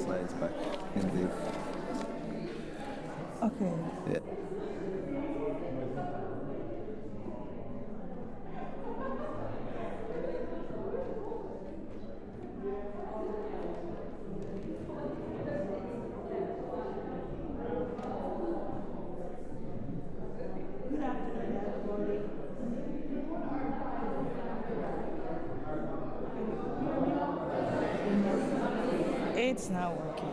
slides back. Indeed. Okay. Yeah. It's not working.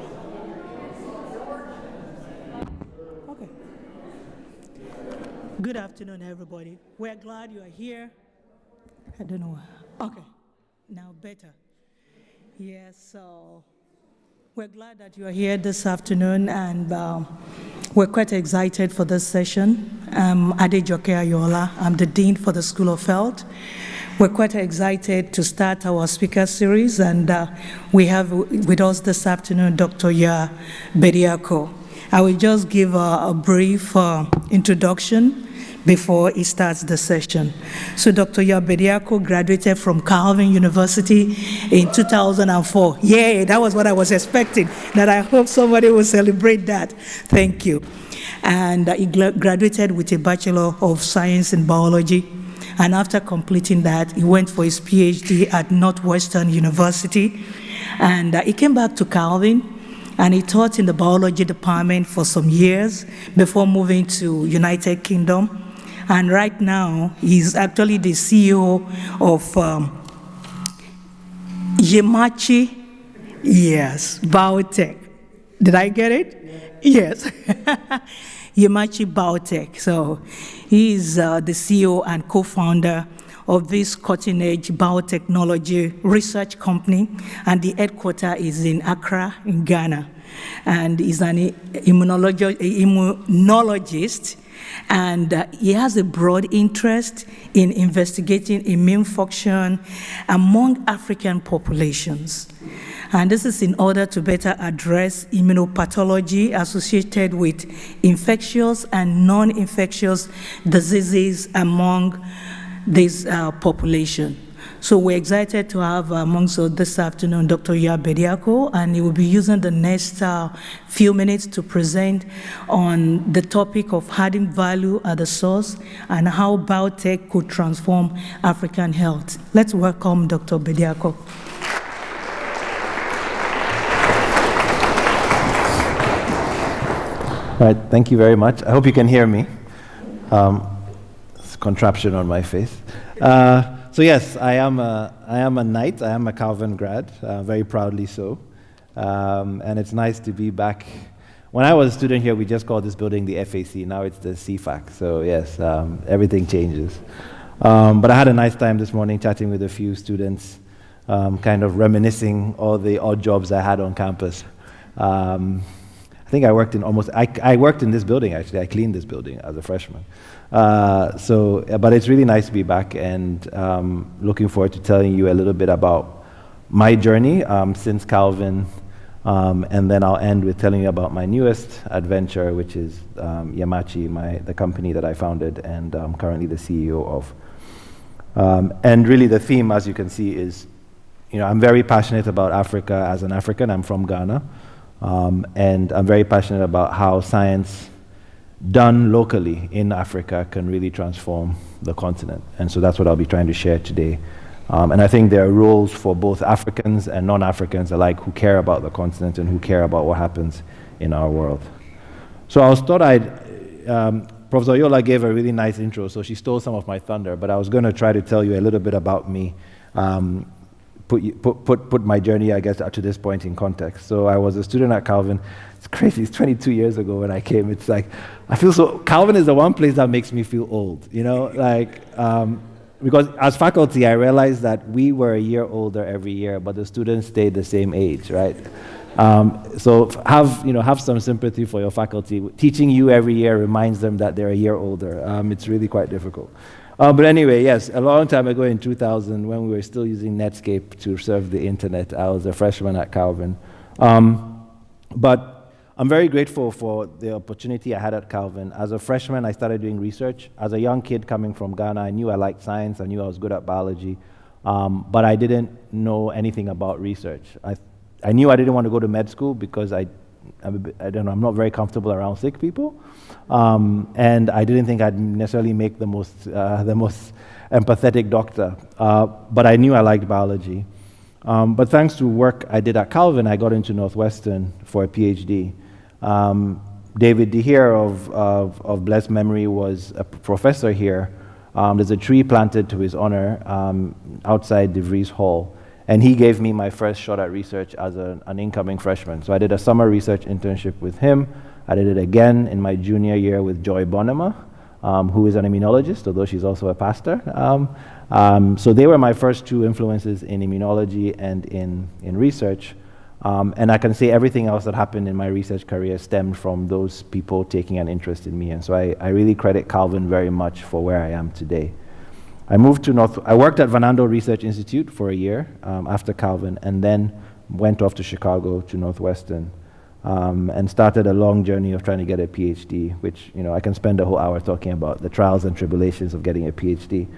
Okay. Good afternoon, everybody. We're glad you are here. I don't know. Okay. Now better. Yes, so we're glad that you are here this afternoon, and we're quite excited for this session. I'm Adejoke Ayola. I'm the Dean for the School of Health. We're quite excited to start our speaker series, and we have with us this afternoon Dr. Ya Bediako. I will just give a brief introduction before he starts the session. So Dr. Ya Bediako graduated from Calvin University in 2004. Yay, that was what I was expecting, that I hope somebody will celebrate that. Thank you. And he graduated with a Bachelor of Science in Biology. And after completing that, he went for his PhD at Northwestern University. And he came back to Calvin, and he taught in the biology department for some years before moving to United Kingdom. And right now, he's actually the CEO of Yemachi, yes, Biotech. Did I get it? Yes. Yemachi Biotech. So he's the CEO and co-founder of this cutting-edge biotechnology research company, and the headquarters is in Accra, in Ghana. And he's an immunologist, and he has a broad interest in investigating immune function among African populations. And this is in order to better address immunopathology associated with infectious and non-infectious diseases among this population. So we're excited to have amongst us this afternoon Dr. Ya Bediako, and he will be using the next few minutes to present on the topic of adding value at the source and how biotech could transform African health. Let's welcome Dr. Bediako. All right, thank you very much. I hope you can hear me. It's a contraption on my face. So yes, I am a Knight. I am a Calvin grad, very proudly so. And it's nice to be back. When I was a student here, we just called this building the FAC. Now it's the CFAC. So yes, everything changes. But I had a nice time this morning chatting with a few students, kind of reminiscing all the odd jobs I had on campus. I think I worked in I worked in this building, actually. I cleaned this building as a freshman. But it's really nice to be back, and looking forward to telling you a little bit about my journey since Calvin, and then I'll end with telling you about my newest adventure, which is Yemachi, the company that I founded and I'm currently the CEO of. And really the theme, as you can see, is, I'm very passionate about Africa as an African. I'm from Ghana. And I'm very passionate about how science done locally in Africa can really transform the continent. And so that's what I'll be trying to share today. And I think there are roles for both Africans and non-Africans alike who care about the continent and who care about what happens in our world. So I'll start, Professor Ayola gave a really nice intro, so she stole some of my thunder, but I was going to try to tell you a little bit about me, put my journey, I guess, to this point in context. So I was a student at Calvin. It's crazy. It's 22 years ago when I came. It's like, I feel so, Calvin is the one place that makes me feel old, because as faculty, I realized that we were a year older every year, but the students stayed the same age, right? So have some sympathy for your faculty. Teaching you every year reminds them that they're a year older. It's really quite difficult. But anyway, yes, a long time ago in 2000, when we were still using Netscape to surf the internet, I was a freshman at Calvin. But I'm very grateful for the opportunity I had at Calvin. As a freshman, I started doing research. As a young kid coming from Ghana, I knew I liked science. I knew I was good at biology. But I didn't know anything about research. I knew I didn't want to go to med school because I don't know, I'm not very comfortable around sick people. And I didn't think I'd necessarily make the most empathetic doctor. But I knew I liked biology. But thanks to work I did at Calvin, I got into Northwestern for a PhD. David DeHere of blessed memory was a professor here. There's a tree planted to his honor outside DeVries Hall. And he gave me my first shot at research as an incoming freshman. So I did a summer research internship with him. I did it again in my junior year with Joy Bonema, who is an immunologist, although she's also a pastor. So they were my first two influences in immunology and in research. And I can say everything else that happened in my research career stemmed from those people taking an interest in me. And so I really credit Calvin very much for where I am today. I worked at Vanando Research Institute for a year after Calvin, and then went off to Chicago to Northwestern and started a long journey of trying to get a PhD, which, I can spend a whole hour talking about the trials and tribulations of getting a PhD.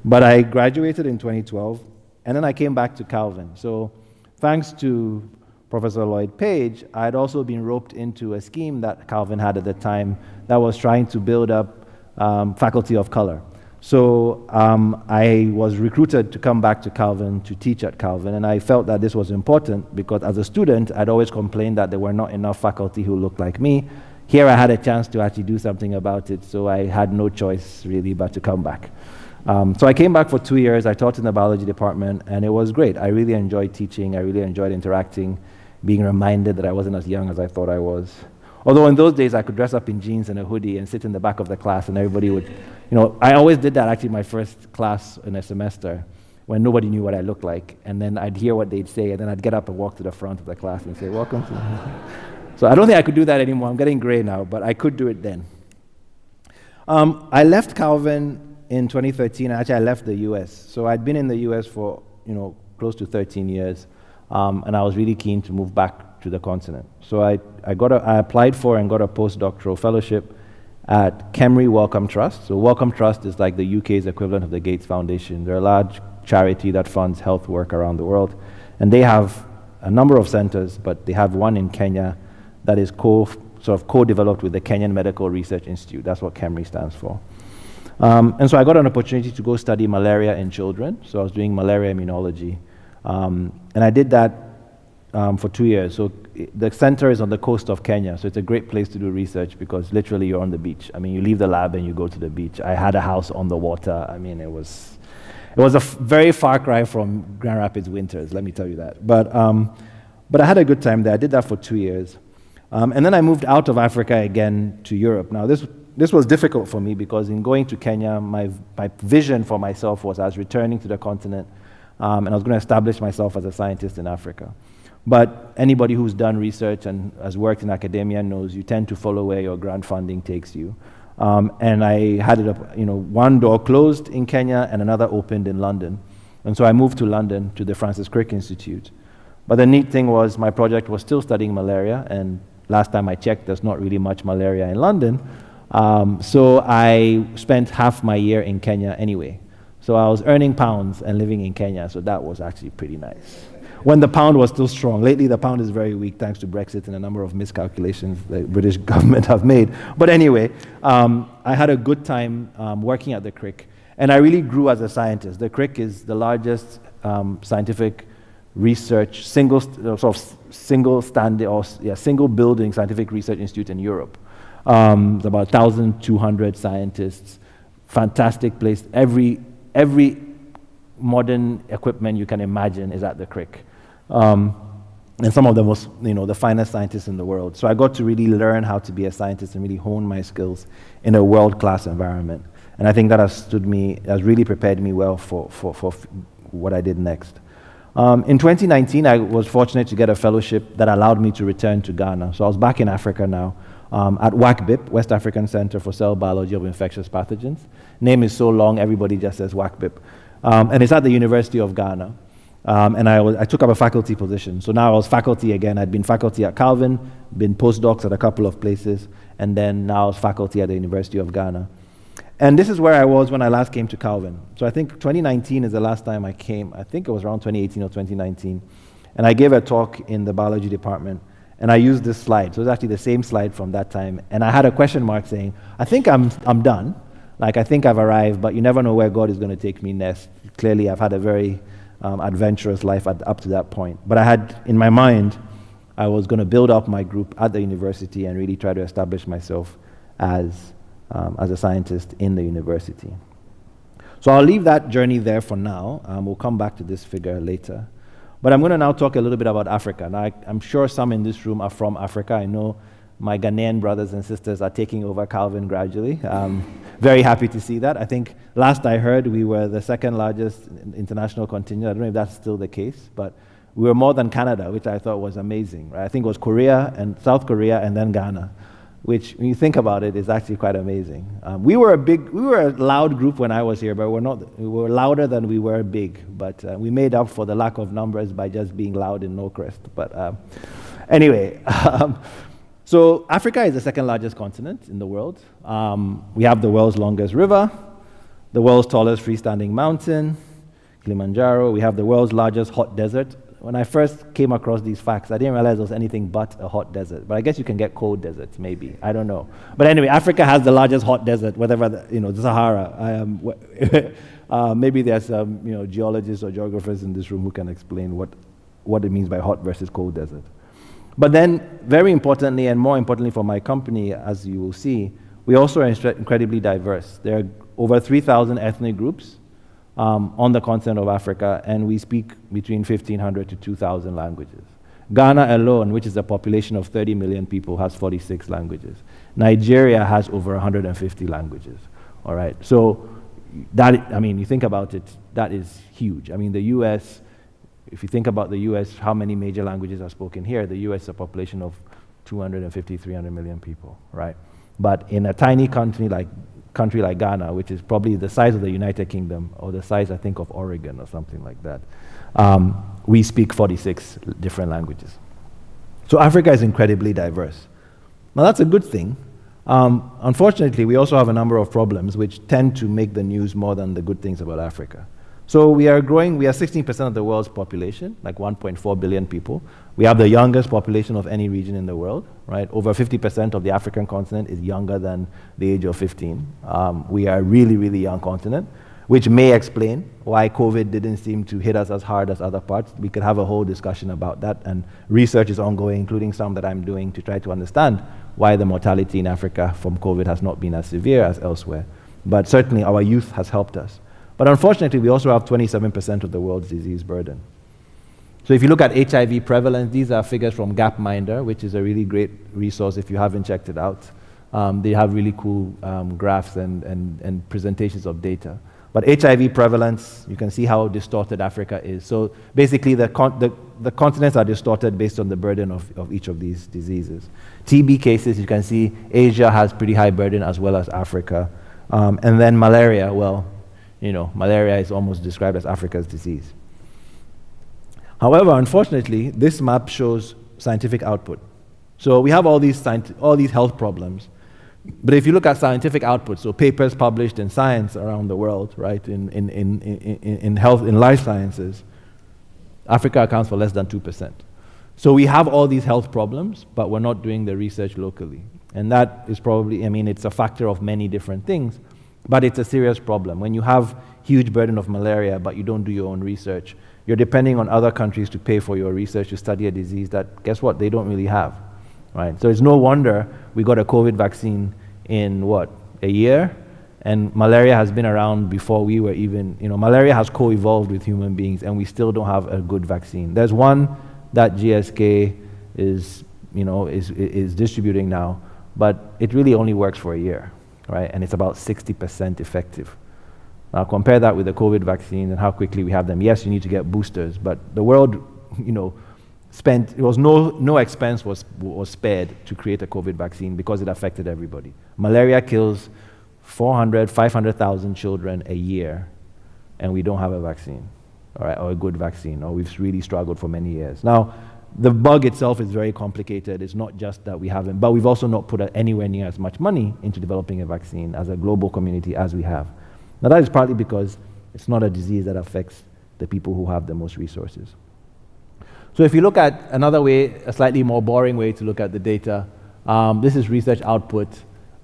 But I graduated in 2012, and then I came back to Calvin. So thanks to Professor Lloyd Page, I had also been roped into a scheme that Calvin had at the time that was trying to build up faculty of color. So I was recruited to come back to Calvin to teach at Calvin, and I felt that this was important because as a student, I'd always complained that there were not enough faculty who looked like me. Here I had a chance to actually do something about it, so I had no choice really but to come back. So I came back for 2 years. I taught in the biology department, and it was great. I really enjoyed teaching. I really enjoyed interacting, being reminded that I wasn't as young as I thought I was. Although in those days, I could dress up in jeans and a hoodie and sit in the back of the class, and everybody would, I always did that actually my first class in a semester when nobody knew what I looked like. And then I'd hear what they'd say, and then I'd get up and walk to the front of the class and say, welcome to So I don't think I could do that anymore. I'm getting gray now, but I could do it then. I left Calvin in 2013. Actually, I left the US. So I'd been in the US for, close to 13 years, and I was really keen to move back to the continent. So I applied for and got a postdoctoral fellowship at Kemry Wellcome Trust. So Wellcome Trust is like the UK's equivalent of the Gates Foundation. They're a large charity that funds health work around the world. And they have a number of centers, but they have one in Kenya that is co-developed with the Kenyan Medical Research Institute. That's what Kemry stands for. And so I got an opportunity to go study malaria in children. So I was doing malaria immunology. And I did that for 2 years. So the center is on the coast of Kenya, so it's a great place to do research because literally you're on the beach. I mean, you leave the lab and you go to the beach. I had a house on the water. I mean, it was a very far cry from Grand Rapids winters, let me tell you that. But I had a good time there. I did that for 2 years. And then I moved out of Africa again to Europe. Now, this was difficult for me because in going to Kenya, my vision for myself was I was returning to the continent, and I was going to establish myself as a scientist in Africa. But anybody who's done research and has worked in academia knows you tend to follow where your grant funding takes you. And I had it up, one door closed in Kenya and another opened in London. And so I moved to London to the Francis Crick Institute. But the neat thing was my project was still studying malaria, and last time I checked, there's not really much malaria in London. So I spent half my year in Kenya anyway. So I was earning pounds and living in Kenya, so that was actually pretty nice. When the pound was still strong. Lately, the pound is very weak thanks to Brexit and a number of miscalculations the British government have made. But anyway, I had a good time working at the Crick, and I really grew as a scientist. The Crick is the largest scientific research, single building scientific research institute in Europe. There's about 1,200 scientists. Fantastic place. Every modern equipment you can imagine is at the Crick. And some of the most, the finest scientists in the world. So I got to really learn how to be a scientist and really hone my skills in a world-class environment. And I think that has really prepared me well for what I did next. In 2019, I was fortunate to get a fellowship that allowed me to return to Ghana. So I was back in Africa now, at WACBIP, West African Center for Cell Biology of Infectious Pathogens. Name is so long, everybody just says WACBIP. And it's at the University of Ghana. And I took up a faculty position. So now I was faculty again. I'd been faculty at Calvin, been postdocs at a couple of places, and then now I was faculty at the University of Ghana. And this is where I was when I last came to Calvin. So I think 2019 is the last time I came. I think it was around 2018 or 2019. And I gave a talk in the biology department, and I used this slide. So it's actually the same slide from that time. And I had a question mark saying, I think I'm done. Like, I think I've arrived, but you never know where God is going to take me next. Clearly, I've had a very adventurous life up to that point. But I had, in my mind, I was going to build up my group at the university and really try to establish myself as a scientist in the university. So I'll leave that journey there for now. We'll come back to this figure later. But I'm going to now talk a little bit about Africa. Now, I'm sure some in this room are from Africa. I know my Ghanaian brothers and sisters are taking over Calvin gradually. Very happy to see that. I think last I heard, we were the second largest international contingent. I don't know if that's still the case, but we were more than Canada, which I thought was amazing. Right? I think it was Korea and South Korea and then Ghana, which, when you think about it, is actually quite amazing. We were a loud group when I was here, but we were louder than we were big. But we made up for the lack of numbers by just being loud in Nocrest. But anyway, so Africa is the second largest continent in the world. We have the world's longest river, the world's tallest freestanding mountain, Kilimanjaro. We have the world's largest hot desert. When I first came across these facts, I didn't realize it was anything but a hot desert. But I guess you can get cold deserts, maybe. I don't know. But anyway, Africa has the largest hot desert, whatever, the Sahara. Maybe there's some geologists or geographers in this room who can explain what it means by hot versus cold desert. But then, very importantly, and more importantly for my company, as you will see, we also are incredibly diverse. There are over 3,000 ethnic groups on the continent of Africa, and we speak between 1,500 to 2,000 languages. Ghana alone, which is a population of 30 million people, has 46 languages. Nigeria has over 150 languages. All right, so you think about it, that is huge. I mean, the U.S., if you think about the U.S., how many major languages are spoken here? The U.S. is a population of 250, 300 million people, right? But in a tiny country like Ghana, which is probably the size of the United Kingdom, or the size, I think, of Oregon or something like that, we speak 46 different languages. So Africa is incredibly diverse. Now, that's a good thing. Unfortunately, we also have a number of problems which tend to make the news more than the good things about Africa. So we are growing. We are 16% of the world's population, like 1.4 billion people. We have the youngest population of any region in the world, right? Over 50% of the African continent is younger than the age of 15. We are a really, really young continent, which may explain why COVID didn't seem to hit us as hard as other parts. We could have a whole discussion about that, and research is ongoing, including some that I'm doing to try to understand why the mortality in Africa from COVID has not been as severe as elsewhere. But certainly our youth has helped us. But unfortunately, we also have 27% of the world's disease burden. So if you look at HIV prevalence, these are figures from Gapminder, which is a really great resource if you haven't checked it out. They have really cool graphs and presentations of data. But HIV prevalence, you can see how distorted Africa is. So basically, the continents are distorted based on the burden of each of these diseases. TB cases, you can see Asia has pretty high burden as well as Africa. And then malaria, malaria is almost described as Africa's disease. However, unfortunately, this map shows scientific output. So we have all these health problems. But if you look at scientific output, so papers published in science around the world, right, in health, in life sciences, Africa accounts for less than 2%. So we have all these health problems, but we're not doing the research locally. And that is probably, it's a factor of many different things, but it's a serious problem. When you have huge burden of malaria, but you don't do your own research, you're depending on other countries to pay for your research to study a disease that, guess what, they don't really have, right? So it's no wonder we got a COVID vaccine in, a year? And malaria has been around before we were even, malaria has co-evolved with human beings, and we still don't have a good vaccine. There's one that GSK is distributing now, but it really only works for a year, right? And it's about 60% effective. Now compare that with the COVID vaccine and how quickly we have them. Yes, you need to get boosters, but the world, no expense was spared to create a COVID vaccine because it affected everybody. Malaria kills 500,000 children a year, and we don't have a vaccine, all right, or a good vaccine, or we've really struggled for many years. Now, the bug itself is very complicated. It's not just that we haven't, but we've also not put anywhere near as much money into developing a vaccine as a global community as we have. Now, that is partly because it's not a disease that affects the people who have the most resources. So if you look at another way, a slightly more boring way to look at the data, this is research output,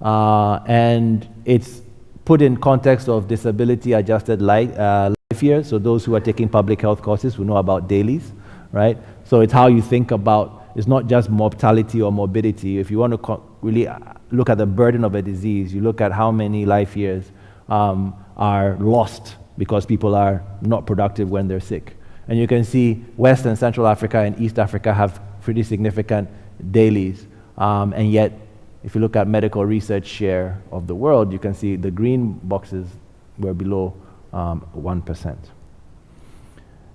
and it's put in context of disability-adjusted life years. So those who are taking public health courses will know about DALYs, right? So it's how you think about, it's not just mortality or morbidity. If you want to really look at the burden of a disease, you look at how many life years are lost because people are not productive when they're sick. And you can see West and Central Africa and East Africa have pretty significant DALYs. And yet, if you look at medical research share of the world, you can see the green boxes were below 1%.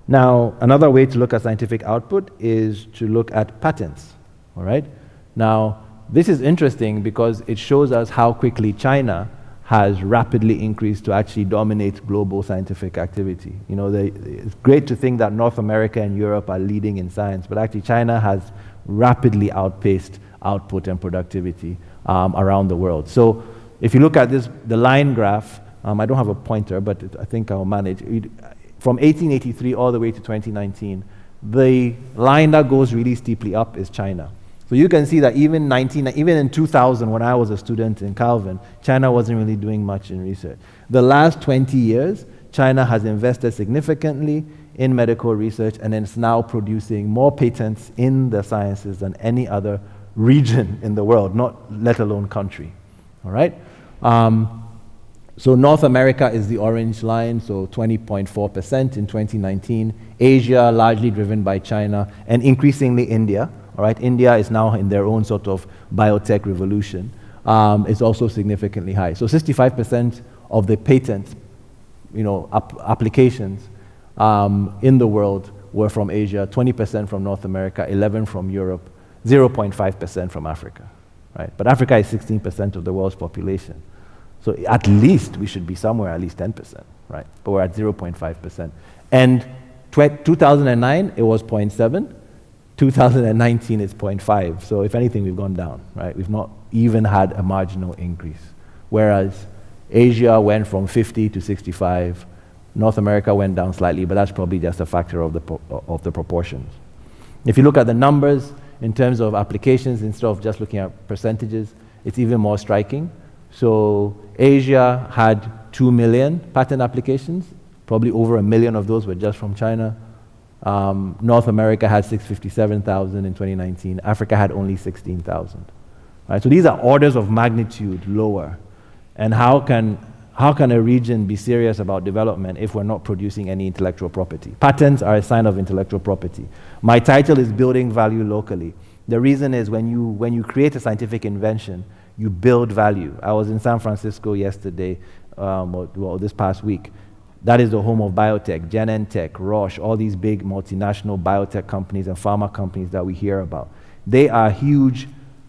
Now, another way to look at scientific output is to look at patents, all right? Now, this is interesting because it shows us how quickly China has rapidly increased to actually dominate global scientific activity. You know, it's great to think that North America and Europe are leading in science, but actually China has rapidly outpaced output and productivity around the world. So if you look at this, the line graph, I don't have a pointer, but I think I'll manage. From 1883 all the way to 2019, the line that goes really steeply up is China. So you can see that even in 2000, when I was a student in Calvin, China wasn't really doing much in research. The last 20 years, China has invested significantly in medical research, and it's now producing more patents in the sciences than any other region in the world, let alone country. All right? So North America is the orange line, so 20.4% in 2019. Asia, largely driven by China, and increasingly India. All right, India is now in their own sort of biotech revolution. It's also significantly high. So 65% of the patent, applications in the world were from Asia, 20% from North America, 11% from Europe, 0.5% from Africa. Right? But Africa is 16% of the world's population. So at least we should be somewhere at least 10%, right? But we're at 0.5%. And 2009, it was 0.7. 2019, it's 0.5. So if anything, we've gone down, right? We've not even had a marginal increase. Whereas Asia went from 50 to 65. North America went down slightly, but that's probably just a factor of the proportions. If you look at the numbers in terms of applications, instead of just looking at percentages, it's even more striking. So Asia had 2 million patent applications. Probably over 1 million of those were just from China. North America had 657,000 in 2019. Africa had only 16,000. Right? So these are orders of magnitude lower. And how can a region be serious about development if we're not producing any intellectual property? Patents are a sign of intellectual property. My title is Building Value Locally. The reason is when you create a scientific invention, you build value. I was in San Francisco yesterday, this past week. That is the home of biotech, Genentech, Roche, all these big multinational biotech companies and pharma companies that we hear about. They are huge,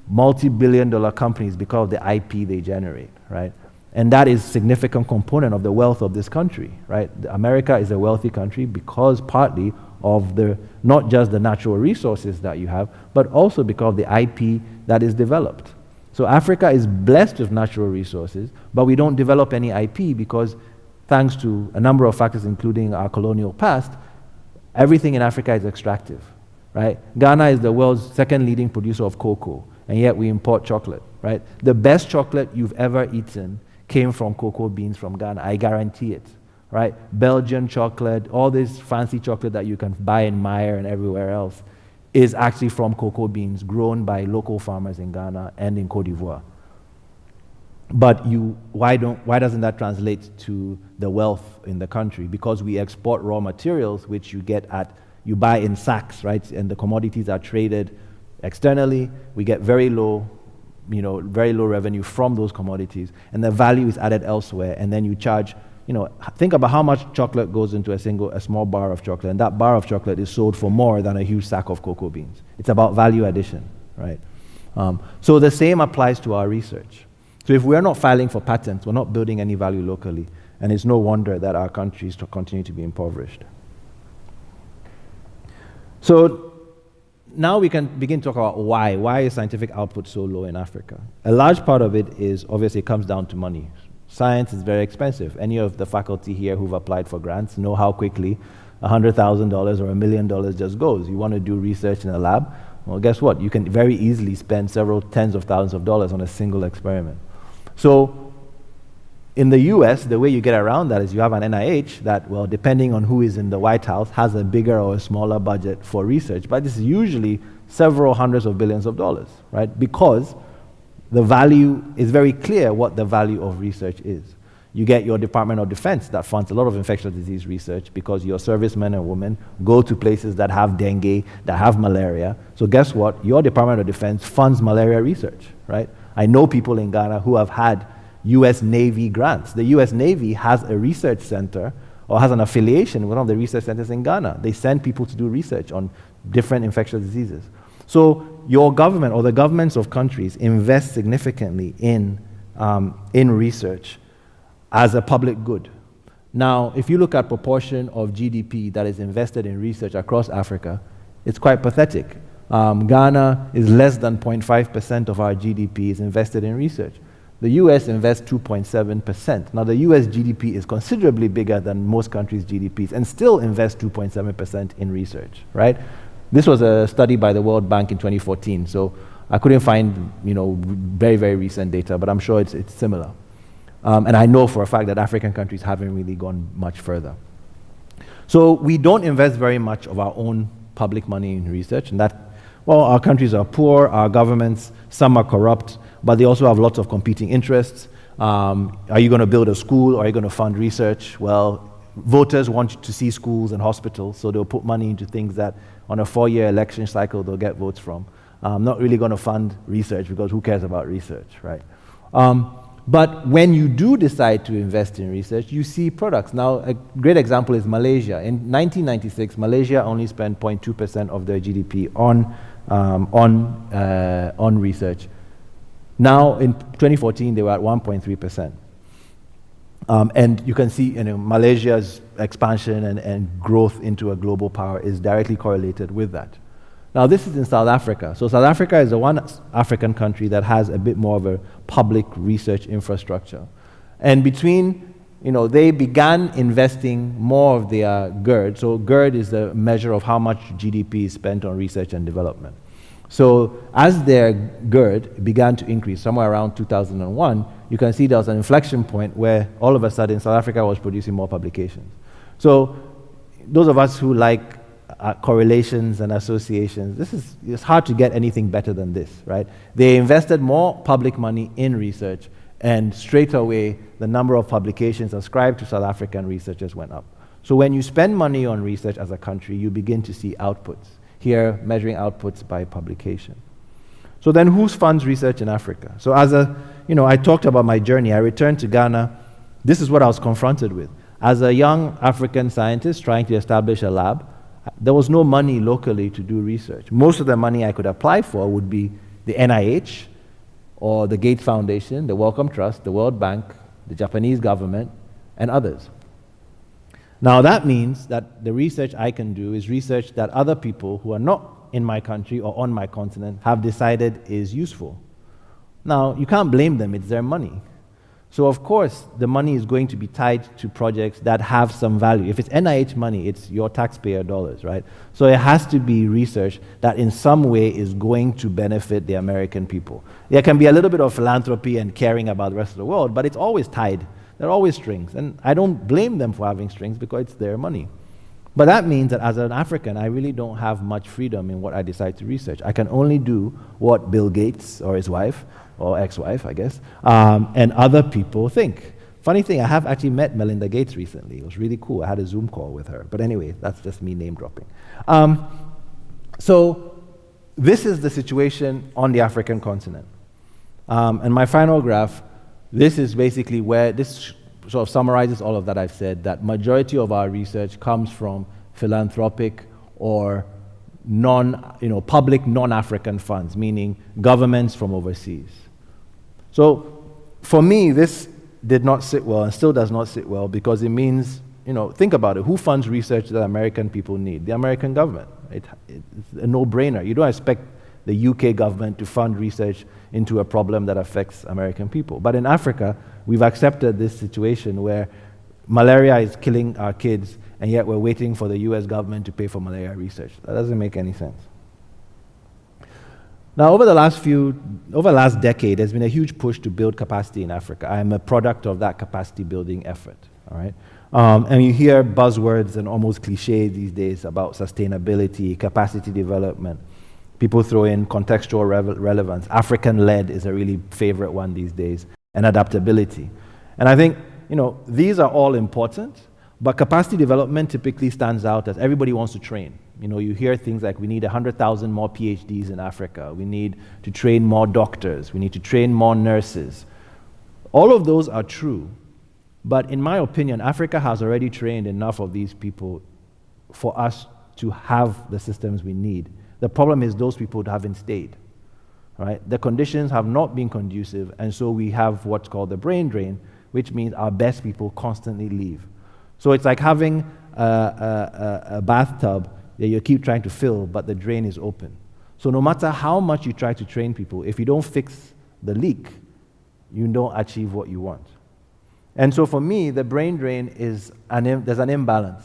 multi-billion-dollar companies because of the IP they generate, right? And that is a significant component of the wealth of this country, right? America is a wealthy country because partly of not just the natural resources that you have, but also because of the IP that is developed. So Africa is blessed with natural resources, but we don't develop any IP because thanks to a number of factors, including our colonial past, everything in Africa is extractive, right? Ghana is the world's second leading producer of cocoa, and yet we import chocolate, right? The best chocolate you've ever eaten came from cocoa beans from Ghana, I guarantee it, right? Belgian chocolate, all this fancy chocolate that you can buy in Meijer and everywhere else is actually from cocoa beans grown by local farmers in Ghana and in Cote d'Ivoire. But why doesn't that translate to the wealth in the country? Because we export raw materials, which you buy in sacks, right? And the commodities are traded externally. We get very low revenue from those commodities, and the value is added elsewhere. And then you charge, think about how much chocolate goes into a small bar of chocolate, and that bar of chocolate is sold for more than a huge sack of cocoa beans. It's about value addition, right? So the same applies to our research. So if we're not filing for patents, we're not building any value locally, and it's no wonder that our countries continue to be impoverished. So now we can begin to talk about why. Why is scientific output so low in Africa? A large part of it is, obviously, it comes down to money. Science is very expensive. Any of the faculty here who've applied for grants know how quickly $100,000 or $1 million just goes. You want to do research in a lab, well, guess what? You can very easily spend several tens of thousands of dollars on a single experiment. So in the US, the way you get around that is you have an NIH that, well, depending on who is in the White House, has a bigger or a smaller budget for research, but this is usually several hundreds of billions of dollars, right? Because the value is very clear what the value of research is. You get your Department of Defense that funds a lot of infectious disease research because your servicemen and women go to places that have dengue, that have malaria. So guess what? Your Department of Defense funds malaria research, right? I know people in Ghana who have had US Navy grants. The US Navy has a research center or has an affiliation with one of the research centers in Ghana. They send people to do research on different infectious diseases. So your government or the governments of countries invest significantly in research as a public good. Now, if you look at proportion of GDP that is invested in research across Africa, it's quite pathetic. Ghana is less than 0.5% of our GDP is invested in research. The US invests 2.7%. Now, the US GDP is considerably bigger than most countries' GDPs and still invests 2.7% in research, right? This was a study by the World Bank in 2014, so I couldn't find, very, very recent data, but I'm sure it's similar. And I know for a fact that African countries haven't really gone much further. So we don't invest very much of our own public money in research, and that, well, our countries are poor, our governments, some are corrupt, but they also have lots of competing interests. Are you going to build a school, or are you going to fund research? Well, voters want to see schools and hospitals, so they'll put money into things that on a 4-year election cycle they'll get votes from. Not really going to fund research because who cares about research, right? But when you do decide to invest in research, you see products. Now, a great example is Malaysia. In 1996, Malaysia only spent 0.2% of their GDP on research. Now, in 2014, they were at 1.3%. And you can see Malaysia's expansion and growth into a global power is directly correlated with that. Now, this is in South Africa. So South Africa is the one African country that has a bit more of a public research infrastructure. And between, they began investing more of their GERD. So GERD is the measure of how much GDP is spent on research and development. So as their GERD began to increase, somewhere around 2001, you can see there was an inflection point where all of a sudden South Africa was producing more publications. So those of us who like correlations and associations, it's hard to get anything better than this, right? They invested more public money in research, and straight away the number of publications ascribed to South African researchers went up. So when you spend money on research as a country, you begin to see outputs. Here, measuring outputs by publication. So then who funds research in Africa? So I talked about my journey. I returned to Ghana. This is what I was confronted with. As a young African scientist trying to establish a lab, there was no money locally to do research. Most of the money I could apply for would be the NIH or the Gates Foundation, the Wellcome Trust, the World Bank, the Japanese government, and others. Now that means that the research I can do is research that other people who are not in my country or on my continent have decided is useful. Now, you can't blame them, it's their money. So of course, the money is going to be tied to projects that have some value. If it's NIH money, it's your taxpayer dollars, right? So it has to be research that in some way is going to benefit the American people. There can be a little bit of philanthropy and caring about the rest of the world, but it's always tied. There are always strings, and I don't blame them for having strings because it's their money. But that means that as an African, I really don't have much freedom in what I decide to research. I can only do what Bill Gates or his wife, or ex-wife, I guess, and other people think. Funny thing, I have actually met Melinda Gates recently. It was really cool. I had a Zoom call with her. But anyway, that's just me name dropping. So this is the situation on the African continent. And my final graph, this is basically where this sort of summarizes all of that I've said, that majority of our research comes from philanthropic or public non-African funds, meaning governments from overseas. So for me, this did not sit well and still does not sit well because it means, think about it. Who funds research that American people need? The American government. It's a no-brainer. You don't expect the UK government to fund research into a problem that affects American people. But in Africa, we've accepted this situation where malaria is killing our kids and yet we're waiting for the US government to pay for malaria research. That doesn't make any sense. Now, over the last decade, there's been a huge push to build capacity in Africa. I'm a product of that capacity building effort, all right? And you hear buzzwords and almost cliches these days about sustainability, capacity development. People throw in contextual relevance. African-led is a really favorite one these days, and adaptability. And I think, these are all important, but capacity development typically stands out as everybody wants to train. You hear things like we need 100,000 more PhDs in Africa. We need to train more doctors. We need to train more nurses. All of those are true. But in my opinion, Africa has already trained enough of these people for us to have the systems we need. The problem is those people haven't stayed. Right? The conditions have not been conducive, and so we have what's called the brain drain, which means our best people constantly leave. So it's like having a bathtub that you keep trying to fill, but the drain is open. So no matter how much you try to train people, if you don't fix the leak, you don't achieve what you want. And so for me, the brain drain is there's an imbalance.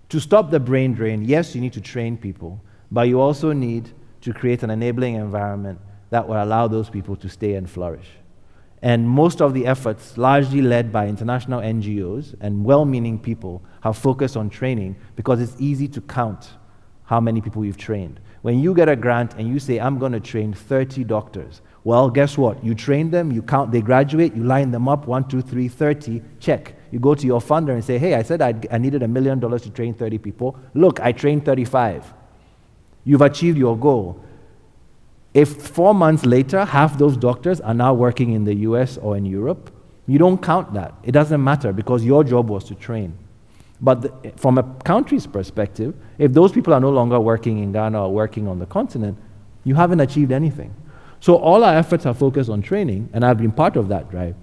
To stop the brain drain, yes, you need to train people, but you also need to create an enabling environment that will allow those people to stay and flourish. And most of the efforts, largely led by international NGOs and well-meaning people, have focused on training because it's easy to count how many people you've trained. When you get a grant and you say, I'm going to train 30 doctors, well, guess what? You train them, you count, they graduate, you line them up, 1, 2, 3, 30, check. You go to your funder and say, hey, I said I needed $1 million to train 30 people. Look, I trained 35. You've achieved your goal. If 4 months later, half those doctors are now working in the US or in Europe, you don't count that. It doesn't matter because your job was to train. But from a country's perspective, if those people are no longer working in Ghana or working on the continent, you haven't achieved anything. So all our efforts are focused on training, and I've been part of that drive.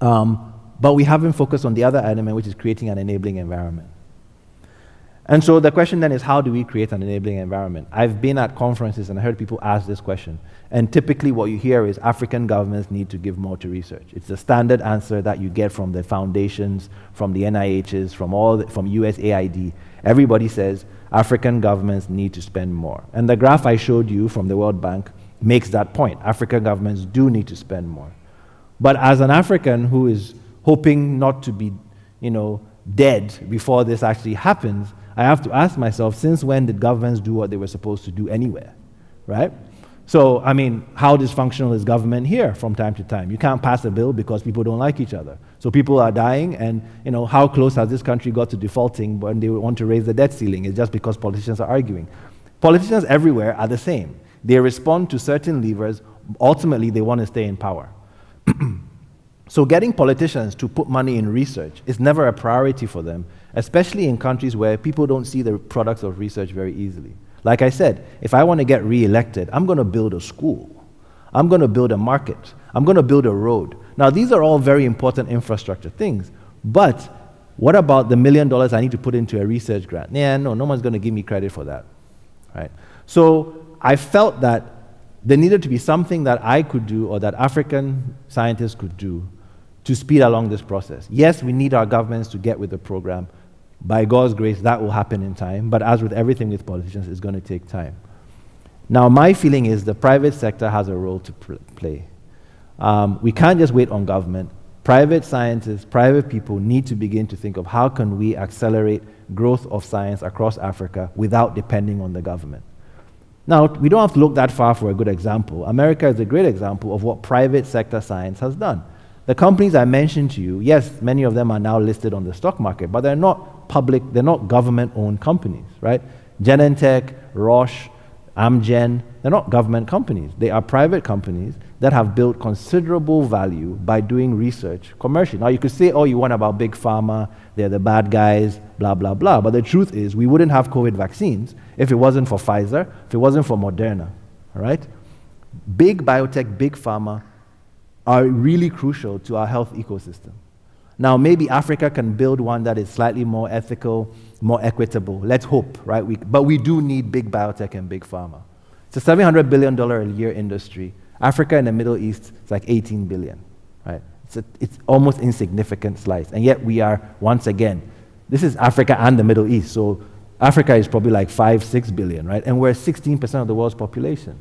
But we haven't focused on the other element, which is creating an enabling environment. And so the question then is, how do we create an enabling environment? I've been at conferences and I heard people ask this question. And typically what you hear is African governments need to give more to research. It's the standard answer that you get from the foundations, from the NIHs, from USAID. Everybody says African governments need to spend more. And the graph I showed you from the World Bank makes that point. African governments do need to spend more. But as an African who is hoping not to be, dead before this actually happens, I have to ask myself, since when did governments do what they were supposed to do anywhere, right? So, how dysfunctional is government here from time to time? You can't pass a bill because people don't like each other. So people are dying, and how close has this country got to defaulting when they want to raise the debt ceiling? It's just because politicians are arguing. Politicians everywhere are the same. They respond to certain levers. Ultimately, they want to stay in power. So getting politicians to put money in research is never a priority for them, especially in countries where people don't see the products of research very easily. Like I said, if I want to get re-elected, I'm going to build a school. I'm going to build a market. I'm going to build a road. Now, these are all very important infrastructure things, but what about the $1 million I need to put into a research grant? No one's going to give me credit for that, right? So I felt that there needed to be something that I could do or that African scientists could do to speed along this process. Yes, we need our governments to get with the program. By God's grace, that will happen in time, but as with everything with politicians, it's going to take time. Now, my feeling is the private sector has a role to play. We can't just wait on government. Private scientists, private people need to begin to think of how can we accelerate growth of science across Africa without depending on the government. Now, we don't have to look that far for a good example. America is a great example of what private sector science has done. The companies I mentioned to you, yes, many of them are now listed on the stock market, but they're not public, they're not government-owned companies, right? Genentech, Roche, Amgen, they're not government companies. They are private companies that have built considerable value by doing research commercially. Now, you could say all you want about Big Pharma, they're the bad guys, blah, blah, blah, but the truth is we wouldn't have COVID vaccines if it wasn't for Pfizer, if it wasn't for Moderna, all right? Big biotech, big pharma are really crucial to our health ecosystem. Now, maybe Africa can build one that is slightly more ethical, more equitable. Let's hope, right? But we do need big biotech and big pharma. It's a $700 billion a year industry. Africa and the Middle East, it's like 18 billion, right? It's almost insignificant slice. And yet we are, once again, This is Africa and the Middle East. So Africa is probably like 5-6 billion, right? And we're 16% of the world's population.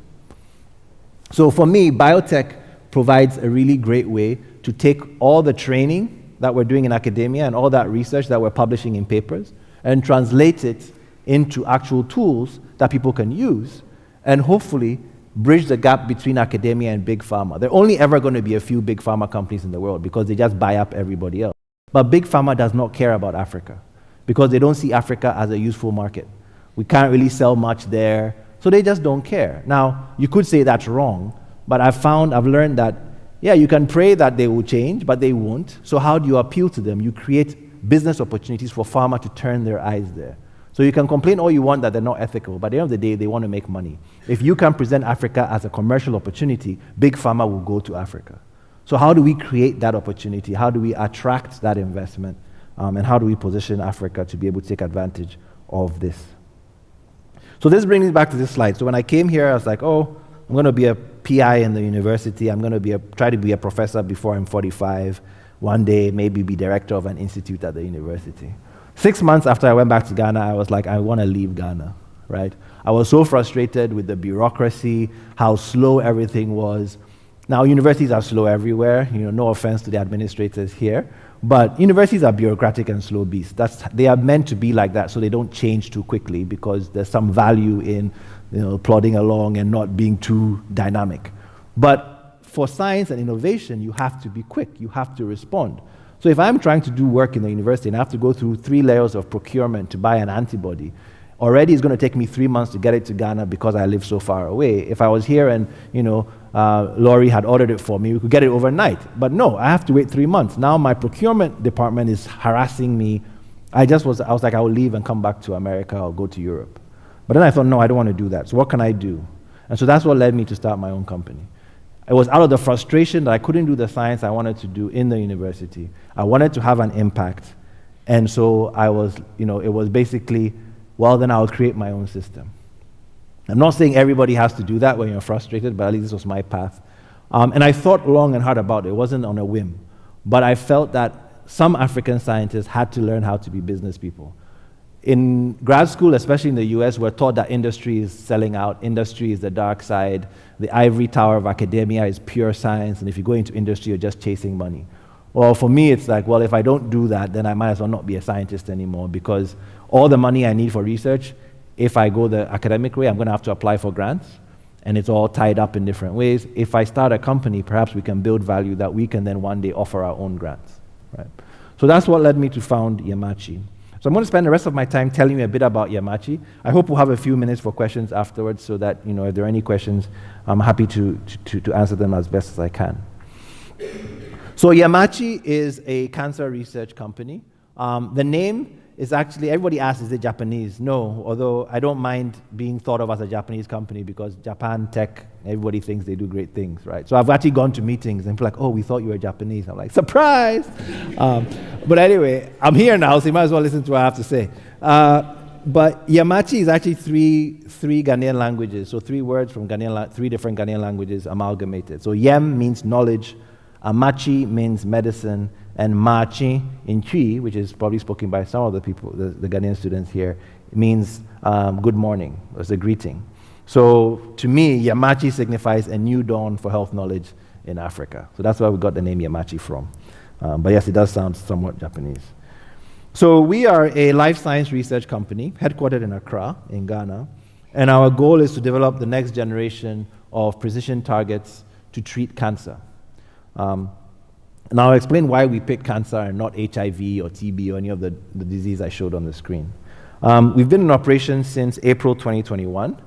So for me, biotech provides a really great way to take all the training that we're doing in academia and all that research that we're publishing in papers and translate it into actual tools that people can use and hopefully bridge the gap between academia and big pharma. There are only ever going to be a few big pharma companies in the world because they just buy up everybody else. But big pharma does not care about Africa because they don't see Africa as a useful market. We can't really sell much there, so they just don't care. Now, you could say that's wrong, but I've learned that, yeah, you can pray that they will change, but they won't. So how do you appeal to them? You create business opportunities for pharma to turn their eyes there. So you can complain all you want that they're not ethical, but at the end of the day, they want to make money. If you can present Africa as a commercial opportunity, big pharma will go to Africa. So how do we create that opportunity? How do we attract that investment? And how do we position Africa to be able to take advantage of this? So this brings me back to this slide. So when I came here, I was like, oh, I'm going to be a PI in the university. I'm going to try to be a professor before I'm 45. One day, maybe be director of an institute at the university. 6 months after I went back to Ghana, I was like, I want to leave Ghana, right? I was so frustrated with the bureaucracy, how slow everything was. Now, universities are slow everywhere, no offense to the administrators here, but universities are bureaucratic and slow beasts. They are meant to be like that so they don't change too quickly because there's some value in plodding along and not being too dynamic. But for science and innovation, you have to be quick, you have to respond. So if I'm trying to do work in the university and I have to go through 3 layers of procurement to buy an antibody, already it's going to take me 3 months to get it to Ghana because I live so far away. If I was here and, Laurie had ordered it for me, we could get it overnight. But no, I have to wait 3 months. Now my procurement department is harassing me. I was like, I will leave and come back to America or go to Europe. But then I thought, no, I don't want to do that. So what can I do? And so that's what led me to start my own company. It was out of the frustration that I couldn't do the science I wanted to do in the university. I wanted to have an impact. And so it was basically, well, then I'll create my own system. I'm not saying everybody has to do that when you're frustrated, but at least this was my path. And I thought long and hard about it. It wasn't on a whim. But I felt that some African scientists had to learn how to be business people. In grad school, especially in the US, we're taught that industry is selling out, industry is the dark side, the ivory tower of academia is pure science, and if you go into industry, you're just chasing money. Well, for me, it's like, well, if I don't do that, then I might as well not be a scientist anymore because all the money I need for research, if I go the academic way, I'm going to have to apply for grants, and it's all tied up in different ways. If I start a company, perhaps we can build value that we can then one day offer our own grants, right? So that's what led me to found Yamachi. So I'm going to spend the rest of my time telling you a bit about Yamachi. I hope we'll have a few minutes for questions afterwards so that, if there are any questions, I'm happy to answer them as best as I can. So Yamachi is a cancer research company. The name is actually, everybody asks, is it Japanese? No, although I don't mind being thought of as a Japanese company because Japan tech, everybody thinks they do great things, right? So I've actually gone to meetings and people are like, oh, we thought you were Japanese. I'm like, surprise! But anyway, I'm here now, so you might as well listen to what I have to say. But Yamachi is actually three Ghanaian languages, so 3 words from three different Ghanaian languages amalgamated. So Yem means knowledge, Amachi means medicine, and Machi in Twi, which is probably spoken by some of the people, the Ghanaian students here, means good morning. It's a greeting. So to me, Yamachi signifies a new dawn for health knowledge in Africa. So that's where we got the name Yamachi from. But yes, it does sound somewhat Japanese. So we are a life science research company headquartered in Accra, in Ghana, and our goal is to develop the next generation of precision targets to treat cancer. And I'll explain why we picked cancer and not HIV or TB or any of the disease I showed on the screen. We've been in operation since April 2021.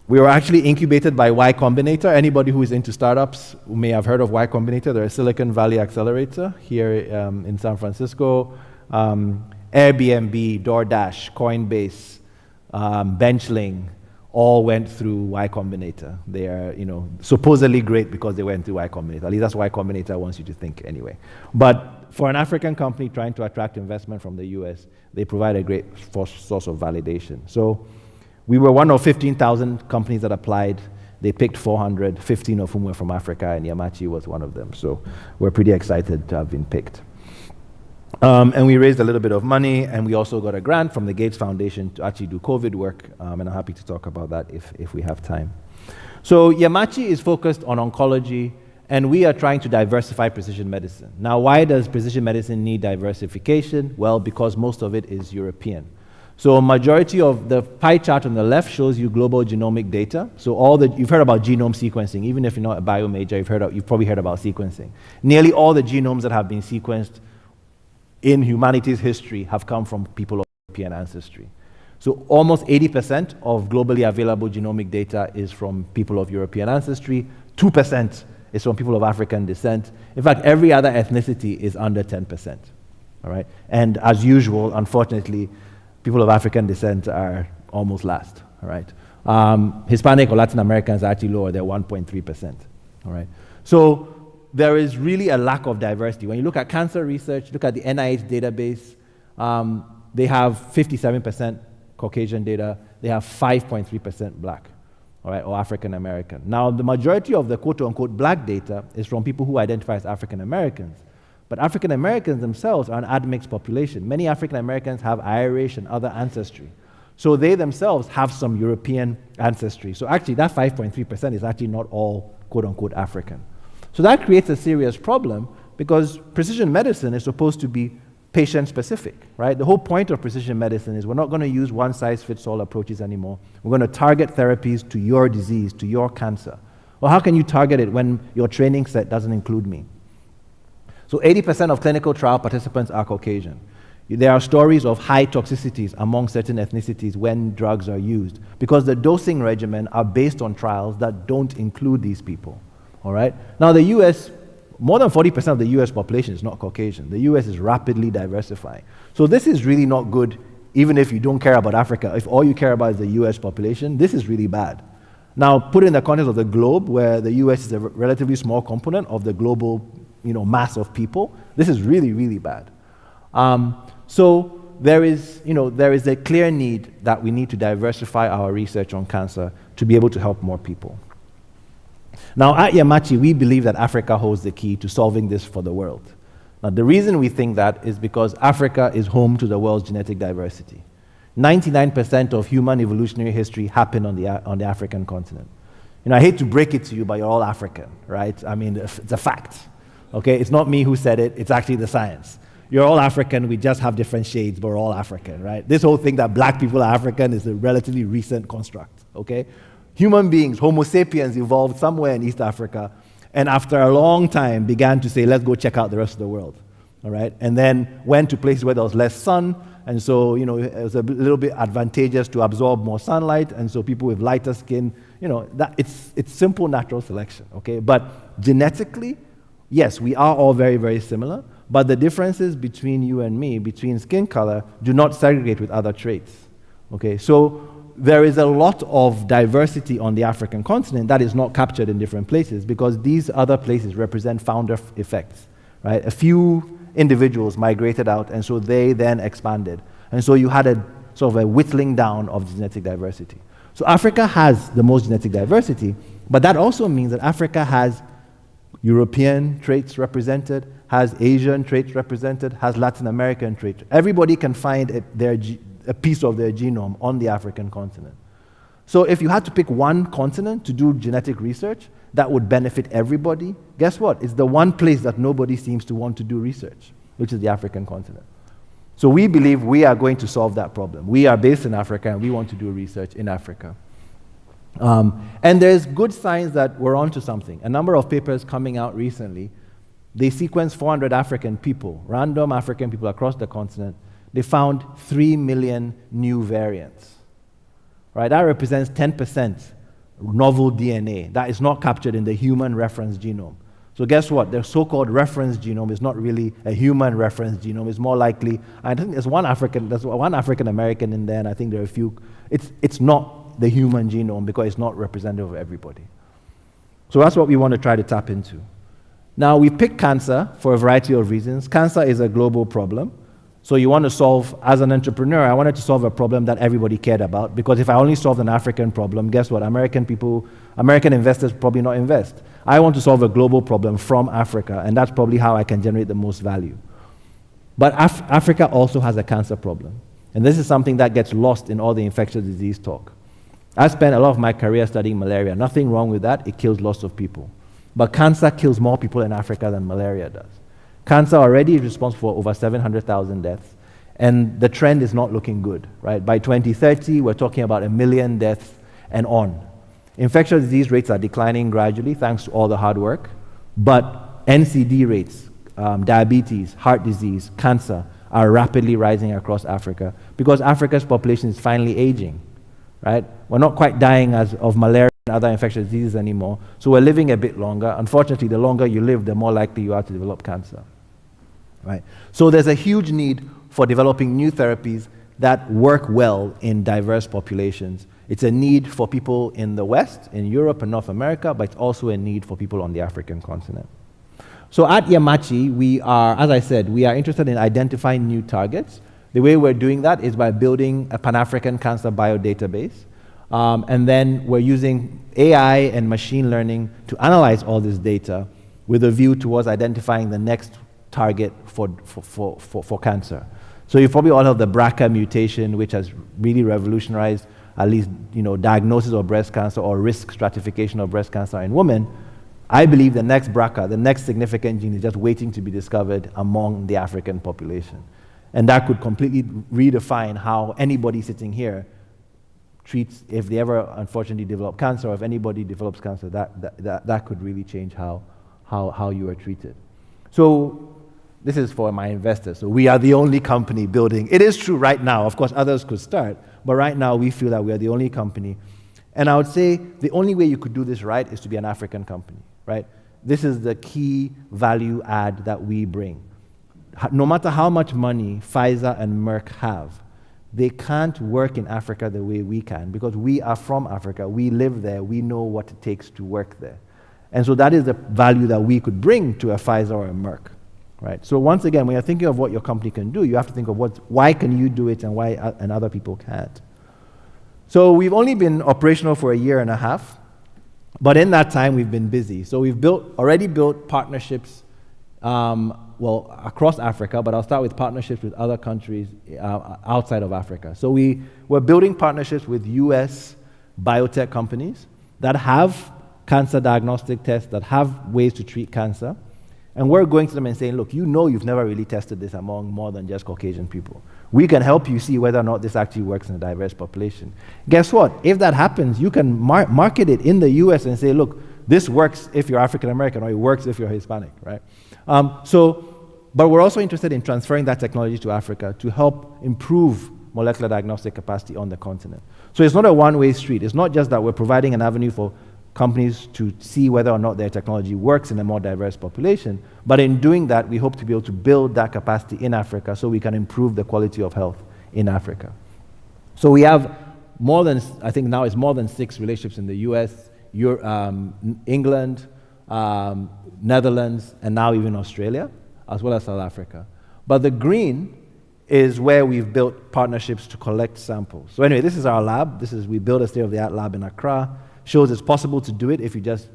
We were actually incubated by Y Combinator. Anybody who is into startups who may have heard of Y Combinator, they're a Silicon Valley accelerator here in San Francisco. Airbnb, DoorDash, Coinbase, Benchling, all went through Y Combinator. They are, supposedly great because they went through Y Combinator. At least that's Y Combinator wants you to think anyway. But for an African company trying to attract investment from the US, they provide a great source of validation. So we were one of 15,000 companies that applied. They picked 400, 15 of whom were from Africa, and Yamachi was one of them. So we're pretty excited to have been picked. And we raised a little bit of money, and we also got a grant from the Gates Foundation to actually do COVID work, and I'm happy to talk about that if we have time. So Yamachi is focused on oncology, and we are trying to diversify precision medicine. Now, why does precision medicine need diversification? Well, because most of it is European. So a majority of the pie chart on the left shows you global genomic data. So you've heard about genome sequencing. Even if you're not a bio major, you've probably heard about sequencing. Nearly all the genomes that have been sequenced in humanity's history have come from people of European ancestry. So almost 80% of globally available genomic data is from people of European ancestry. 2% is from people of African descent. In fact, every other ethnicity is under 10%. All right? And as usual, unfortunately, people of African descent are almost last. All right? Hispanic or Latin Americans are actually lower. They're 1.3%. All right? So there is really a lack of diversity. When you look at cancer research, look at the NIH database, they have 57% Caucasian data, they have 5.3% black, all right, or African American. Now, the majority of the quote-unquote black data is from people who identify as African Americans, but African Americans themselves are an admixed population. Many African Americans have Irish and other ancestry. So they themselves have some European ancestry. So actually, that 5.3% is actually not all quote-unquote African. So that creates a serious problem because precision medicine is supposed to be patient-specific, right? The whole point of precision medicine is we're not going to use one-size-fits-all approaches anymore. We're going to target therapies to your disease, to your cancer. Well, how can you target it when your training set doesn't include me? So 80% of clinical trial participants are Caucasian. There are stories of high toxicities among certain ethnicities when drugs are used because the dosing regimen are based on trials that don't include these people. All right? Now, the US, more than 40% of the US population is not Caucasian. The US is rapidly diversifying. So this is really not good, even if you don't care about Africa. If all you care about is the US population, this is really bad. Now, put it in the context of the globe, where the US is a relatively small component of the global mass of people, this is really, really bad. So there is a clear need that we need to diversify our research on cancer to be able to help more people. Now, at Yamachi, we believe that Africa holds the key to solving this for the world. Now, the reason we think that is because Africa is home to the world's genetic diversity. 99% of human evolutionary history happened on the African continent. I hate to break it to you, but you're all African, right? I mean, it's a fact, okay? It's not me who said it, it's actually the science. You're all African, we just have different shades, but we're all African, right? This whole thing that black people are African is a relatively recent construct, okay? Human beings, Homo sapiens, evolved somewhere in East Africa, and after a long time began to say, let's go check out the rest of the world, all right? And then went to places where there was less sun, and so, it was a little bit advantageous to absorb more sunlight, and so people with lighter skin, it's simple natural selection, okay? But genetically, yes, we are all very, very similar, but the differences between you and me, between skin color, do not segregate with other traits, okay? So there is a lot of diversity on the African continent that is not captured in different places because these other places represent founder effects, right? A few individuals migrated out, and so they then expanded. And so you had a sort of a whittling down of genetic diversity. So Africa has the most genetic diversity, but that also means that Africa has European traits represented, has Asian traits represented, has Latin American traits. Everybody can find a piece of their genome on the African continent. So if you had to pick one continent to do genetic research that would benefit everybody, guess what? It's the one place that nobody seems to want to do research, which is the African continent. So we believe we are going to solve that problem. We are based in Africa, and we want to do research in Africa. And there's good signs that we're onto something. A number of papers coming out recently, they sequenced 400 African people, random African people across the continent. They found 3 million new variants. Right? That represents 10% novel DNA that is not captured in the human reference genome. So guess what? The so-called reference genome is not really a human reference genome. It's more likely, I think there's one African American in there, and I think there are a few. It's not the human genome because it's not representative of everybody. So that's what we want to try to tap into. Now, we picked cancer for a variety of reasons. Cancer is a global problem. So you want to solve, as an entrepreneur, I wanted to solve a problem that everybody cared about, because if I only solved an African problem, guess what? American investors probably not invest. I want to solve a global problem from Africa, and that's probably how I can generate the most value. But Africa also has a cancer problem. And this is something that gets lost in all the infectious disease talk. I spent a lot of my career studying malaria. Nothing wrong with that. It kills lots of people. But cancer kills more people in Africa than malaria does. Cancer already is responsible for over 700,000 deaths. And the trend is not looking good, right? By 2030, we're talking about 1 million deaths and on. Infectious disease rates are declining gradually thanks to all the hard work. But NCD rates, diabetes, heart disease, cancer, are rapidly rising across Africa because Africa's population is finally aging, right? We're not quite dying of malaria and other infectious diseases anymore, so we're living a bit longer. Unfortunately, the longer you live, the more likely you are to develop cancer, right? So there's a huge need for developing new therapies that work well in diverse populations. It's a need for people in the West, in Europe and North America, but it's also a need for people on the African continent. So at Yamachi, we are, as I said, we are interested in identifying new targets. The way we're doing that is by building a Pan-African cancer biodatabase. And then we're using AI and machine learning to analyze all this data with a view towards identifying the next target for cancer. So you probably all have the BRCA mutation, which has really revolutionized at least diagnosis of breast cancer or risk stratification of breast cancer in women. I believe the next BRCA, the next significant gene, is just waiting to be discovered among the African population. And that could completely redefine how anybody sitting here treats, if they ever unfortunately develop cancer, or if anybody develops cancer, that could really change how you are treated. So this is for my investors. So we are the only company building. It is true right now. Of course, others could start. But right now, we feel that we are the only company. And I would say the only way you could do this right is to be an African company, right? This is the key value add that we bring. No matter how much money Pfizer and Merck have, they can't work in Africa the way we can because we are from Africa. We live there. We know what it takes to work there. And so that is the value that we could bring to a Pfizer or a Merck, right? So once again, when you're thinking of what your company can do, you have to think of why can you do it and why and other people can't. So we've only been operational for 1.5 years, but in that time we've been busy. So we've already built partnerships, across Africa, but I'll start with partnerships with other countries outside of Africa. So we're building partnerships with US biotech companies that have cancer diagnostic tests, that have ways to treat cancer. And we're going to them and saying, look, you've never really tested this among more than just Caucasian people. We can help you see whether or not this actually works in a diverse population. Guess what? If that happens, you can market it in the US and say, look, this works if you're African American, or it works if you're Hispanic, right? But we're also interested in transferring that technology to Africa to help improve molecular diagnostic capacity on the continent. So it's not a one-way street. It's not just that we're providing an avenue for companies to see whether or not their technology works in a more diverse population, but in doing that, we hope to be able to build that capacity in Africa so we can improve the quality of health in Africa. So we have I think now it's more than 6 relationships in the US, England, Netherlands, and now even Australia, as well as South Africa. But the green is where we've built partnerships to collect samples. So anyway, this is our lab. We built a state-of-the-art lab in Accra. Shows it's possible to do it if you just,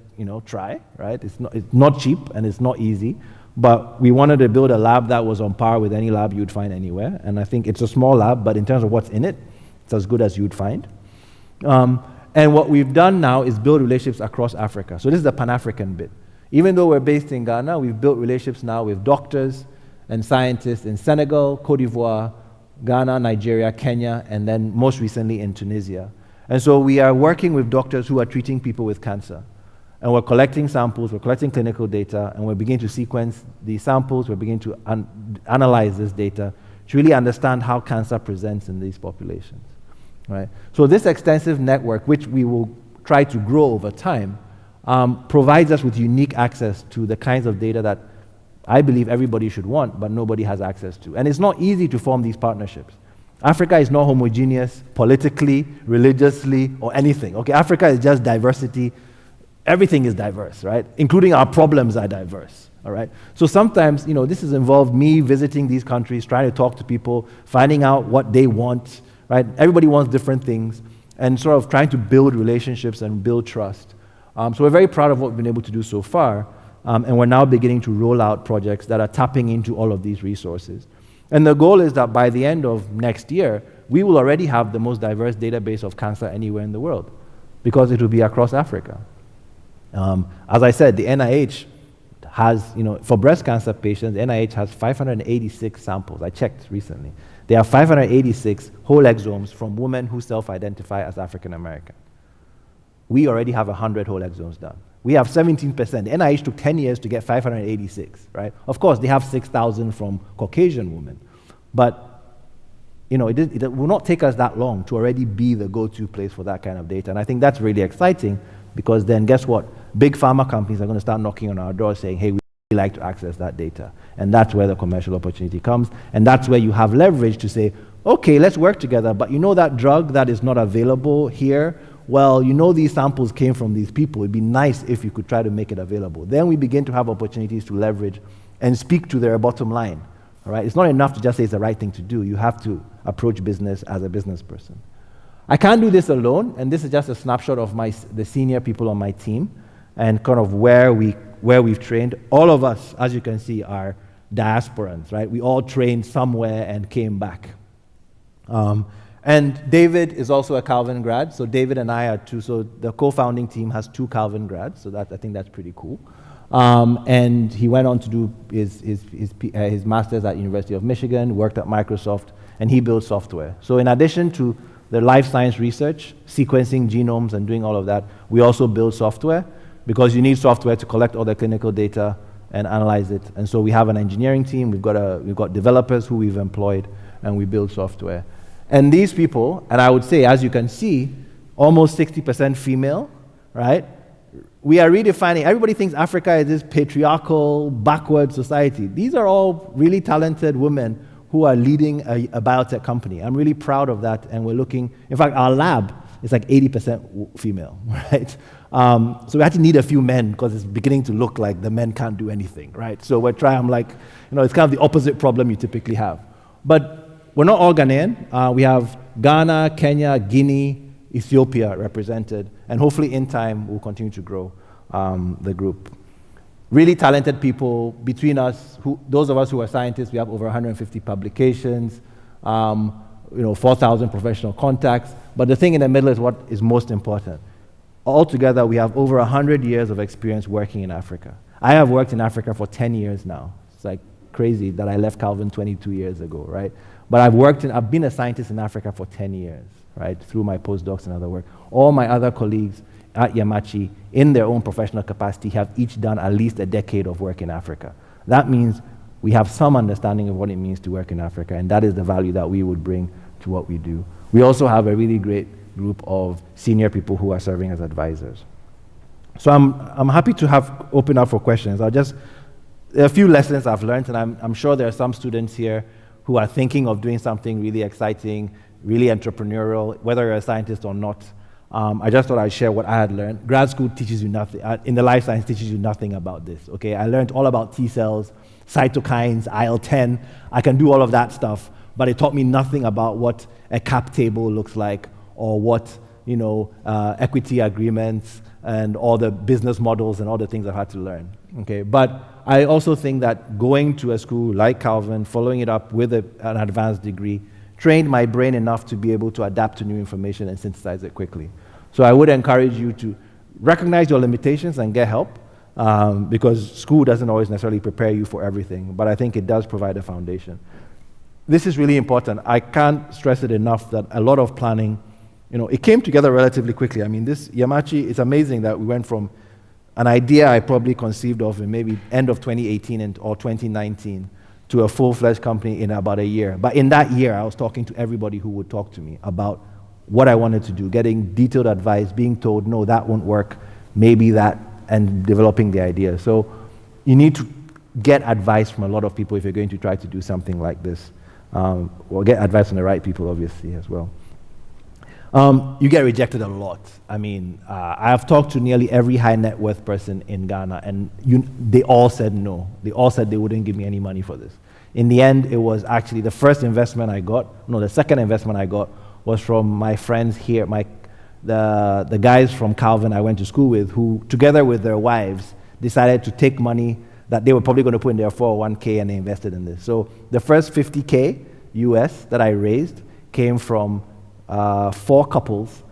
try, right? It's not cheap and it's not easy, but we wanted to build a lab that was on par with any lab you'd find anywhere. And I think it's a small lab, but in terms of what's in it, it's as good as you'd find. And what we've done now is build relationships across Africa. So this is the Pan-African bit. Even though we're based in Ghana, we've built relationships now with doctors and scientists in Senegal, Cote d'Ivoire, Ghana, Nigeria, Kenya, and then most recently in Tunisia. And so we are working with doctors who are treating people with cancer. And we're collecting samples, we're collecting clinical data, and we're beginning to sequence these samples, we're beginning to analyze this data to really understand how cancer presents in these populations, right? So this extensive network, which we will try to grow over time, provides us with unique access to the kinds of data that I believe everybody should want, but nobody has access to. And it's not easy to form these partnerships. Africa is not homogeneous politically, religiously, or anything. Okay, Africa is just diversity. Everything is diverse, right? Including our problems are diverse, all right? So sometimes, this has involved me visiting these countries, trying to talk to people, finding out what they want, right? Everybody wants different things, and sort of trying to build relationships and build trust. So we're very proud of what we've been able to do so far, and we're now beginning to roll out projects that are tapping into all of these resources. And the goal is that by the end of next year, we will already have the most diverse database of cancer anywhere in the world, because it will be across Africa. As I said, the NIH has, for breast cancer patients, the NIH has 586 samples. I checked recently. There are 586 whole exomes from women who self-identify as African American. We already have 100 whole exomes done. We have 17%. The NIH took 10 years to get 586, right? Of course, they have 6,000 from Caucasian women. But it will not take us that long to already be the go-to place for that kind of data. And I think that's really exciting, because then guess what? Big pharma companies are going to start knocking on our door saying, hey, we like to access that data. And that's where the commercial opportunity comes. And that's where you have leverage to say, okay, let's work together, but that drug that is not available here, well, these samples came from these people. It'd be nice if you could try to make it available. Then we begin to have opportunities to leverage and speak to their bottom line. All right? It's not enough to just say it's the right thing to do. You have to approach business as a business person. I can't do this alone, and this is just a snapshot of the senior people on my team and kind of where we've trained. All of us, as you can see, are diasporans, right? We all trained somewhere and came back. And David is also a Calvin grad, so David and I are two. So the co-founding team has 2 Calvin grads, so I think that's pretty cool. And he went on to do his master's at University of Michigan, worked at Microsoft, and he built software. So in addition to the life science research, sequencing genomes and doing all of that, we also build software, because you need software to collect all the clinical data and analyze it. And so we have an engineering team, we've got developers who we've employed, and we build software. And these people, and I would say, as you can see, almost 60% female, right? We are redefining. Everybody thinks Africa is this patriarchal, backward society. These are all really talented women who are leading a biotech company. I'm really proud of that, and we're looking, in fact, our lab is like 80% female, right? So we actually need a few men, because it's beginning to look like the men can't do anything, right? So we're trying, it's kind of the opposite problem you typically have. But we're not all Ghanaian. We have Ghana, Kenya, Guinea, Ethiopia represented, and hopefully in time we'll continue to grow the group. Really talented people between us. Those of us who are scientists, we have over 150 publications, 4,000 professional contacts. But the thing in the middle is what is most important. Altogether, we have over 100 years of experience working in Africa. I have worked in Africa for 10 years now. It's like crazy that I left Calvin 22 years ago, right? But I've been a scientist in Africa for 10 years, right, through my postdocs and other work. All my other colleagues at Yamachi, in their own professional capacity, have each done at least a decade of work in Africa. That means we have some understanding of what it means to work in Africa, and that is the value that we would bring to what we do. We also have a really great group of senior people who are serving as advisors. So I'm happy to open up for questions. There are a few lessons I've learned, and I'm sure there are some students here who are thinking of doing something really exciting, really entrepreneurial, whether you're a scientist or not. I just thought I'd share what I had learned. Grad school teaches you nothing, in the life science teaches you nothing about this, okay? I learned all about T cells, cytokines, IL-10. I can do all of that stuff, but it taught me nothing about what a cap table looks like, or what, equity agreements and all the business models and all the things I've had to learn, okay? But I also think that going to a school like Calvin, following it up with an advanced degree, trained my brain enough to be able to adapt to new information and synthesize it quickly. So I would encourage you to recognize your limitations and get help, because school doesn't always necessarily prepare you for everything, but I think it does provide a foundation. This is really important. I can't stress it enough that a lot of planning, it came together relatively quickly. I mean, this Yamachi, it's amazing that we went from an idea I probably conceived of in maybe end of 2018 or 2019 to a full-fledged company in about a year. But in that year, I was talking to everybody who would talk to me about what I wanted to do, getting detailed advice, being told, no, that won't work, maybe that, and developing the idea. So you need to get advice from a lot of people if you're going to try to do something like this. Or get advice from the right people, obviously, as well. You get rejected a lot. I mean, I have talked to nearly every high net worth person in Ghana, and they all said no. They all said they wouldn't give me any money for this. In the end, it was actually the second investment I got was from my friends here, the guys from Calvin I went to school with, who, together with their wives, decided to take money that they were probably going to put in their 401k, and they invested in this. So the first 50K US that I raised came from 4 couples.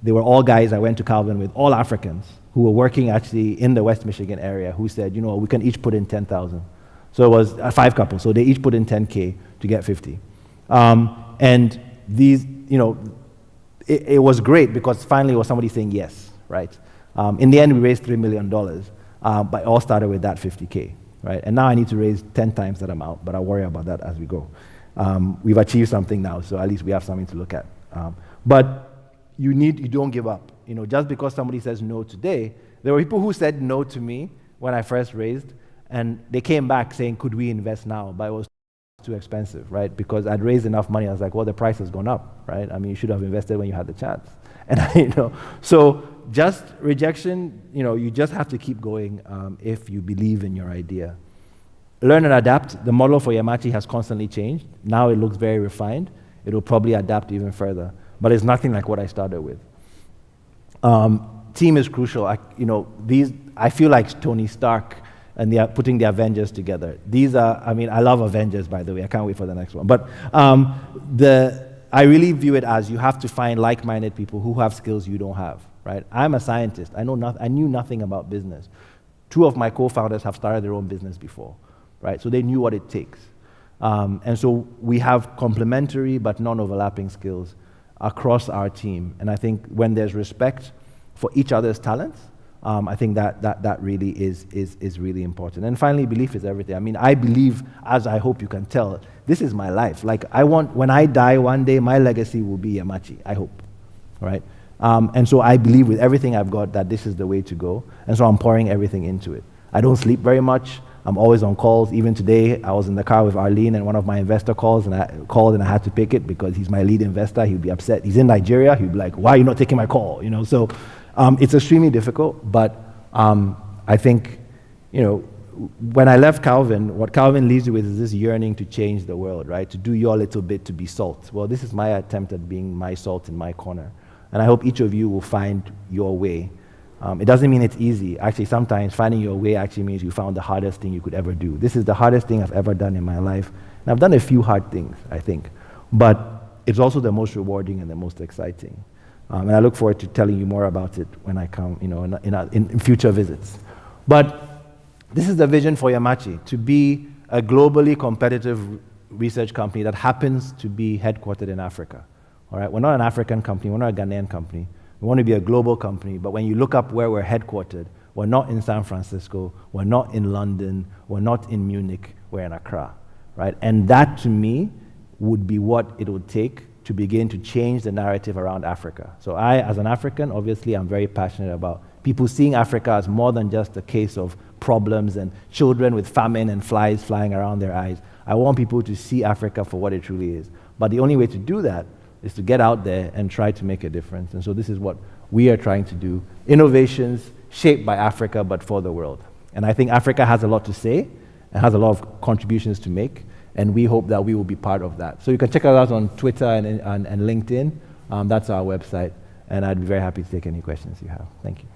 They were all guys I went to Calvin with, all Africans, who were working actually in the West Michigan area, who said, you know, we can each put in 10,000. So it was 5 couples, so they each put in 10K to get 50. And these, you know, it was great because finally it was somebody saying yes, right? In the end, we raised $3 million, but it all started with that 50K, right? And now I need to raise 10 times that amount, but I'll worry about that as we go. We've achieved something now, so at least we have something to look at. But you don't give up. You know, just because somebody says no today, there were people who said no to me when I first raised, and they came back saying, could we invest now? But it was too expensive, right? Because I'd raised enough money. I was like, well, the price has gone up, right? I mean, you should have invested when you had the chance. And you know, so just rejection, you know, you just have to keep going if you believe in your idea. Learn and adapt. The model for Yamachi has constantly changed. Now it looks very refined. It will probably adapt even further, but it's nothing like what I started with. Team is crucial. I feel like Tony Stark, and they are putting the Avengers together. These are, I mean, I love Avengers, by the way. I can't wait for the next one. But I really view it as you have to find like-minded people who have skills you don't have, right? I'm a scientist. I knew nothing about business. 2 of my co-founders have started their own business before, right? So they knew what it takes. And so we have complementary but non-overlapping skills across our team. And I think when there's respect for each other's talents, I think that really is really important. And finally, belief is everything. I mean, I believe, as I hope you can tell, this is my life. Like, when I die one day, my legacy will be Yamachi, I hope, right? And so I believe with everything I've got that this is the way to go. And so I'm pouring everything into it. I don't sleep very much. I'm always on calls. Even today, I was in the car with Arlene and one of my investor calls, and I called and I had to pick it because he's my lead investor. He'd be upset. He's in Nigeria. He'd be like, why are you not taking my call? You know, so it's extremely difficult, but I think, you know, when I left Calvin, what Calvin leaves you with is this yearning to change the world, right? To do your little bit to be salt. Well, this is my attempt at being my salt in my corner. And I hope each of you will find your way. It doesn't mean it's easy. Actually, sometimes finding your way actually means you found the hardest thing you could ever do. This is the hardest thing I've ever done in my life. And I've done a few hard things, I think. But it's also the most rewarding and the most exciting. And I look forward to telling you more about it when I come, you know, in future visits. But this is the vision for Yamachi, to be a globally competitive research company that happens to be headquartered in Africa. All right? We're not an African company. We're not a Ghanaian company. We want to be a global company, but when you look up where we're headquartered, we're not in San Francisco, we're not in London, we're not in Munich, we're in Accra, right? And that, to me, would be what it would take to begin to change the narrative around Africa. So I, as an African, obviously, I'm very passionate about people seeing Africa as more than just a case of problems and children with famine and flies flying around their eyes. I want people to see Africa for what it truly is. But the only way to do that is to get out there and try to make a difference. And so this is what we are trying to do. Innovations shaped by Africa, but for the world. And I think Africa has a lot to say and has a lot of contributions to make, and we hope that we will be part of that. So you can check us out on Twitter and LinkedIn. That's our website, and I'd be very happy to take any questions you have. Thank you.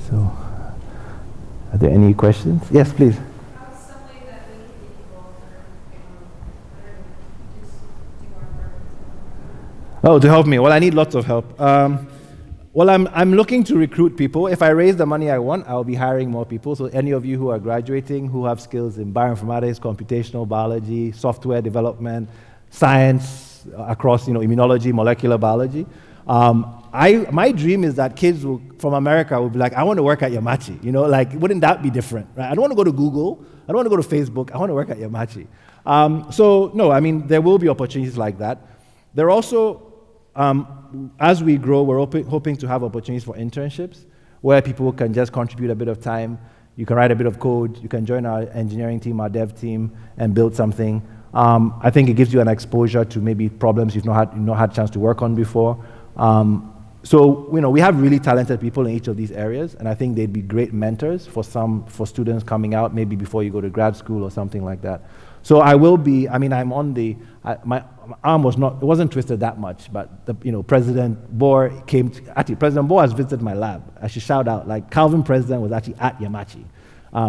So, are there any questions? Yes, please. How's some way that we can get people that are just do our work? Oh, to help me. Well, I need lots of help. Well, I'm looking to recruit people. If I raise the money I want, I'll be hiring more people. So any of you who are graduating, who have skills in bioinformatics, computational biology, software development, science across, immunology, molecular biology. My dream is that kids from America will be like, I want to work at Yamachi. Wouldn't that be different? Right? I don't want to go to Google. I don't want to go to Facebook. I want to work at Yamachi. There will be opportunities like that. There are also, as we grow, we're hoping to have opportunities for internships where people can just contribute a bit of time. You can write a bit of code. You can join our engineering team, our dev team, and build something. I think it gives you an exposure to maybe problems you've not had a chance to work on before. We have really talented people in each of these areas, and I think they'd be great mentors for students coming out, maybe before you go to grad school or something like that. So I will be, I mean, I'm on the, my arm was not, it wasn't twisted that much, but President Bohr actually President Bohr has visited my lab. I should shout out, like Calvin President was actually at Yamachi,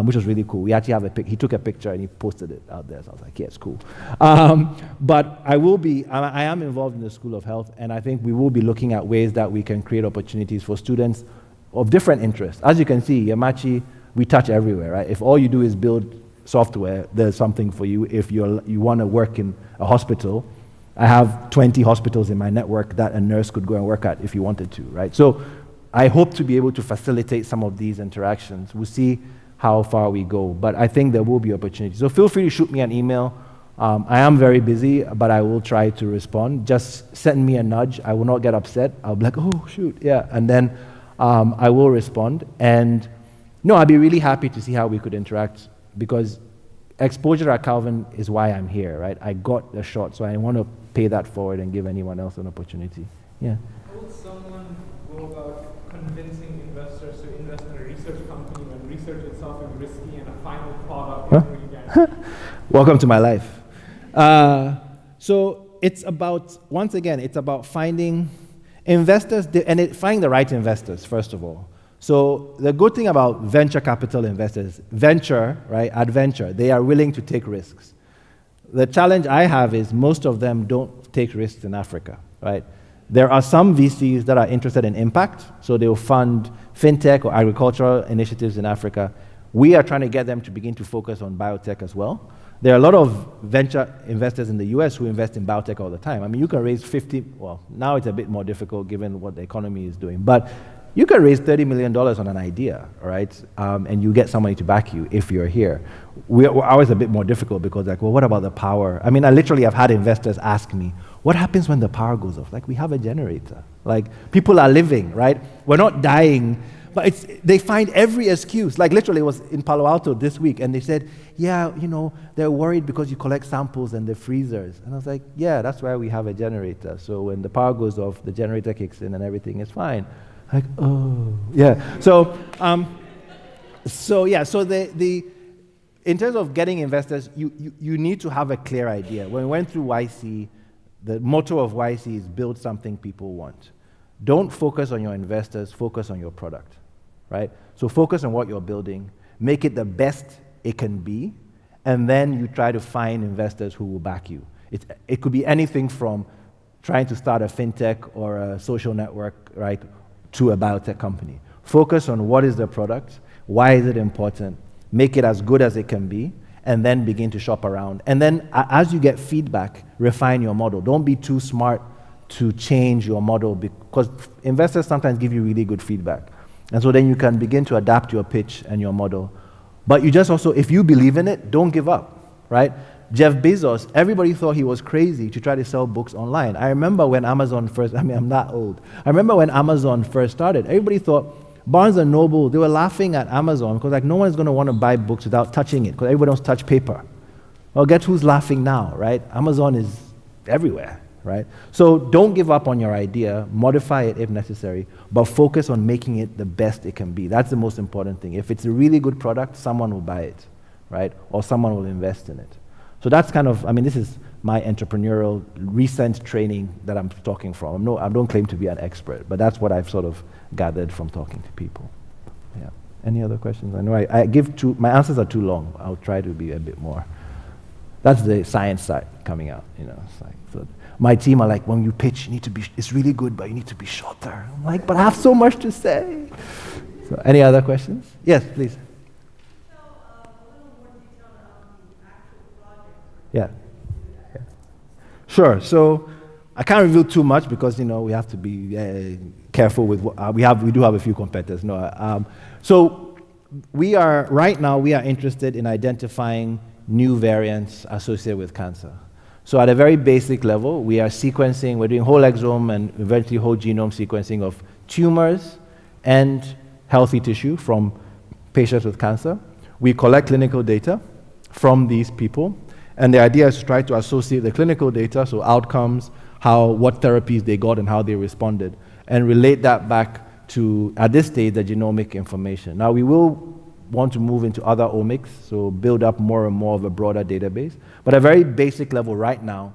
which was really cool. We actually have he took a picture and he posted it out there, so I was like, yeah, it's cool. But I am involved in the School of Health, and I think we will be looking at ways that we can create opportunities for students of different interests. As you can see, Yamachi, we touch everywhere, right? If all you do is build software, there's something for you. If you want to work in a hospital, I have 20 hospitals in my network that a nurse could go and work at if you wanted to, right? So I hope to be able to facilitate some of these interactions. We'll see how far we go, but I think there will be opportunities. So feel free to shoot me an email. I am very busy, but I will try to respond. Just send me a nudge. I will not get upset. I'll be like, oh, shoot, yeah. And then I will respond. And no, I'd be really happy to see how we could interact, because exposure at Calvin is why I'm here, right? I got a shot, so I want to pay that forward and give anyone else an opportunity. Yeah. How would someone go about convincing investors to invest in a research company when research itself is risky and a final product is really guaranteed? Welcome to my life. So it's about, once again, it's about finding investors, finding the right investors, first of all. So the good thing about venture capital investors, right, adventure, they are willing to take risks. The challenge I have is most of them don't take risks in Africa, right? There are some VCs that are interested in impact, so they'll fund fintech or agricultural initiatives in Africa. We are trying to get them to begin to focus on biotech as well. There are a lot of venture investors in the US who invest in biotech all the time. I mean, you can raise well, now it's a bit more difficult given what the economy is doing, but you can raise $30 million on an idea, right? And you get somebody to back you if you're here. We're always a bit more difficult because, like, well, what about the power? I mean, I literally have had investors ask me, what happens when the power goes off? Like, we have a generator. Like, people are living, right? We're not dying, but they find every excuse. Like, literally, it was in Palo Alto this week, and they said, yeah, they're worried because you collect samples and the freezers. And I was like, yeah, that's why we have a generator. So when the power goes off, the generator kicks in and everything is fine. Like, oh, yeah. So, in terms of getting investors, you need to have a clear idea. When we went through YC, the motto of YC is build something people want. Don't focus on your investors, focus on your product, right? So focus on what you're building, make it the best it can be, and then you try to find investors who will back you. It could be anything from trying to start a fintech or a social network, right, to a biotech company. Focus on what is the product, why is it important, make it as good as it can be, and then begin to shop around. And then as you get feedback, refine your model. Don't be too smart to change your model, because investors sometimes give you really good feedback. And so then you can begin to adapt your pitch and your model. But you just also, if you believe in it, don't give up, right? Jeff Bezos, everybody thought he was crazy to try to sell books online. I remember when Amazon first, I'm that old. I remember when Amazon first started, everybody thought Barnes & Noble, they were laughing at Amazon because, like, no one's going to want to buy books without touching it because everybody wants to touch paper. Well, guess who's laughing now, right? Amazon is everywhere, right? So don't give up on your idea, modify it if necessary, but focus on making it the best it can be. That's the most important thing. If it's a really good product, someone will buy it, right? Or someone will invest in it. So that's kind of, this is my entrepreneurial recent training that I'm talking from. I don't claim to be an expert, but that's what I've sort of gathered from talking to people. Yeah. Any other questions? I know my answers are too long. I'll try to be a bit more. That's the science side coming out, It's like, so my team are like, when you pitch, you need to be, it's really good, but you need to be shorter. I'm like, but I have so much to say. So any other questions? Yes, please. Yeah. Sure. So I can't reveal too much because we have to be careful with what we do have a few competitors. So we are interested in identifying new variants associated with cancer. So at a very basic level, we're doing whole exome and eventually whole genome sequencing of tumors and healthy tissue from patients with cancer. We collect clinical data from these people. And the idea is to try to associate the clinical data, so outcomes, what therapies they got and how they responded, and relate that back to, at this stage, the genomic information. Now, we will want to move into other omics, so build up more and more of a broader database. But at a very basic level right now,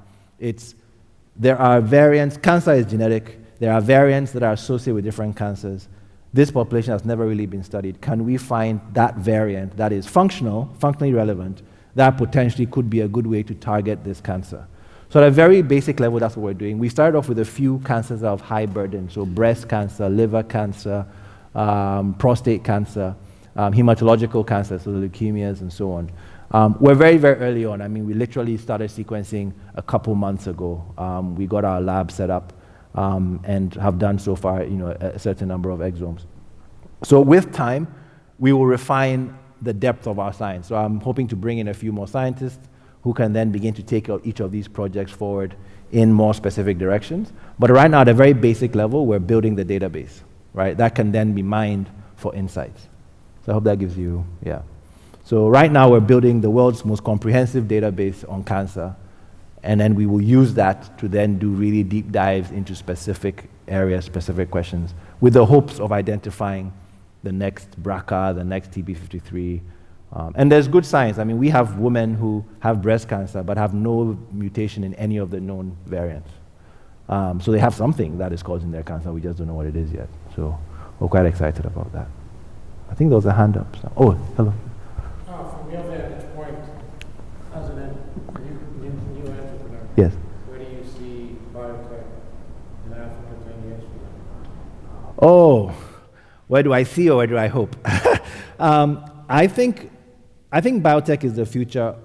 there are variants. Cancer is genetic. There are variants that are associated with different cancers. This population has never really been studied. Can we find that variant that is functionally relevant, that potentially could be a good way to target this cancer? So at a very basic level, that's what we're doing. We started off with a few cancers of high burden, so breast cancer, liver cancer, prostate cancer, hematological cancer, so the leukemias and so on. We're very, very early on. I mean, we literally started sequencing a couple months ago. We got our lab set up and have done so far, a certain number of exomes. So with time, we will refine the depth of our science. So I'm hoping to bring in a few more scientists who can then begin to take each of these projects forward in more specific directions. But right now, at a very basic level, we're building the database, right? That can then be mined for insights. So I hope that gives you, yeah. So right now, we're building the world's most comprehensive database on cancer, and then we will use that to then do really deep dives into specific areas, specific questions, with the hopes of identifying the next BRCA, the next TP53. And there's good science. I mean, we have women who have breast cancer but have no mutation in any of the known variants. So they have something that is causing their cancer. We just don't know what it is yet. So we're quite excited about that. I think there was a hand up. So. Oh, hello. From your vantage point, as an new entrepreneur, Yes. where do you see biotech in Africa 10 years from now? Oh, where do I see or where do I hope? I think biotech is the future.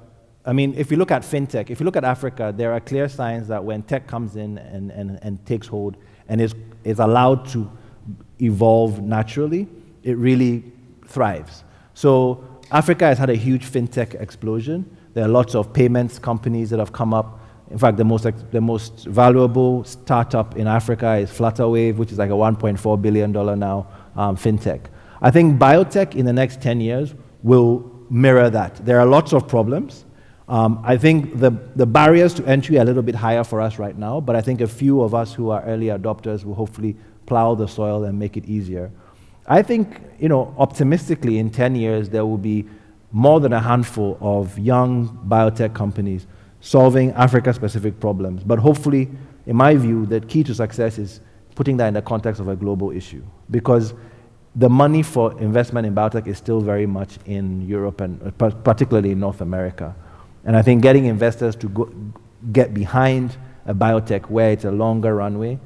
I mean, if you look at fintech, if you look at Africa, there are clear signs that when tech comes in and takes hold and is allowed to evolve naturally, it really thrives. So Africa has had a huge fintech explosion. There are lots of payments companies that have come up. In fact, the most valuable startup in Africa is Flutterwave, which is like a $1.4 billion now fintech. I think biotech in the next 10 years will mirror that. There are lots of problems. I think the barriers to entry are a little bit higher for us right now, but I think a few of us who are early adopters will hopefully plow the soil and make it easier. I think, optimistically in 10 years, there will be more than a handful of young biotech companies solving Africa-specific problems. But hopefully, in my view, the key to success is putting that in the context of a global issue, because the money for investment in biotech is still very much in Europe and particularly in North America. And I think getting investors to get behind a biotech where it's a longer runway,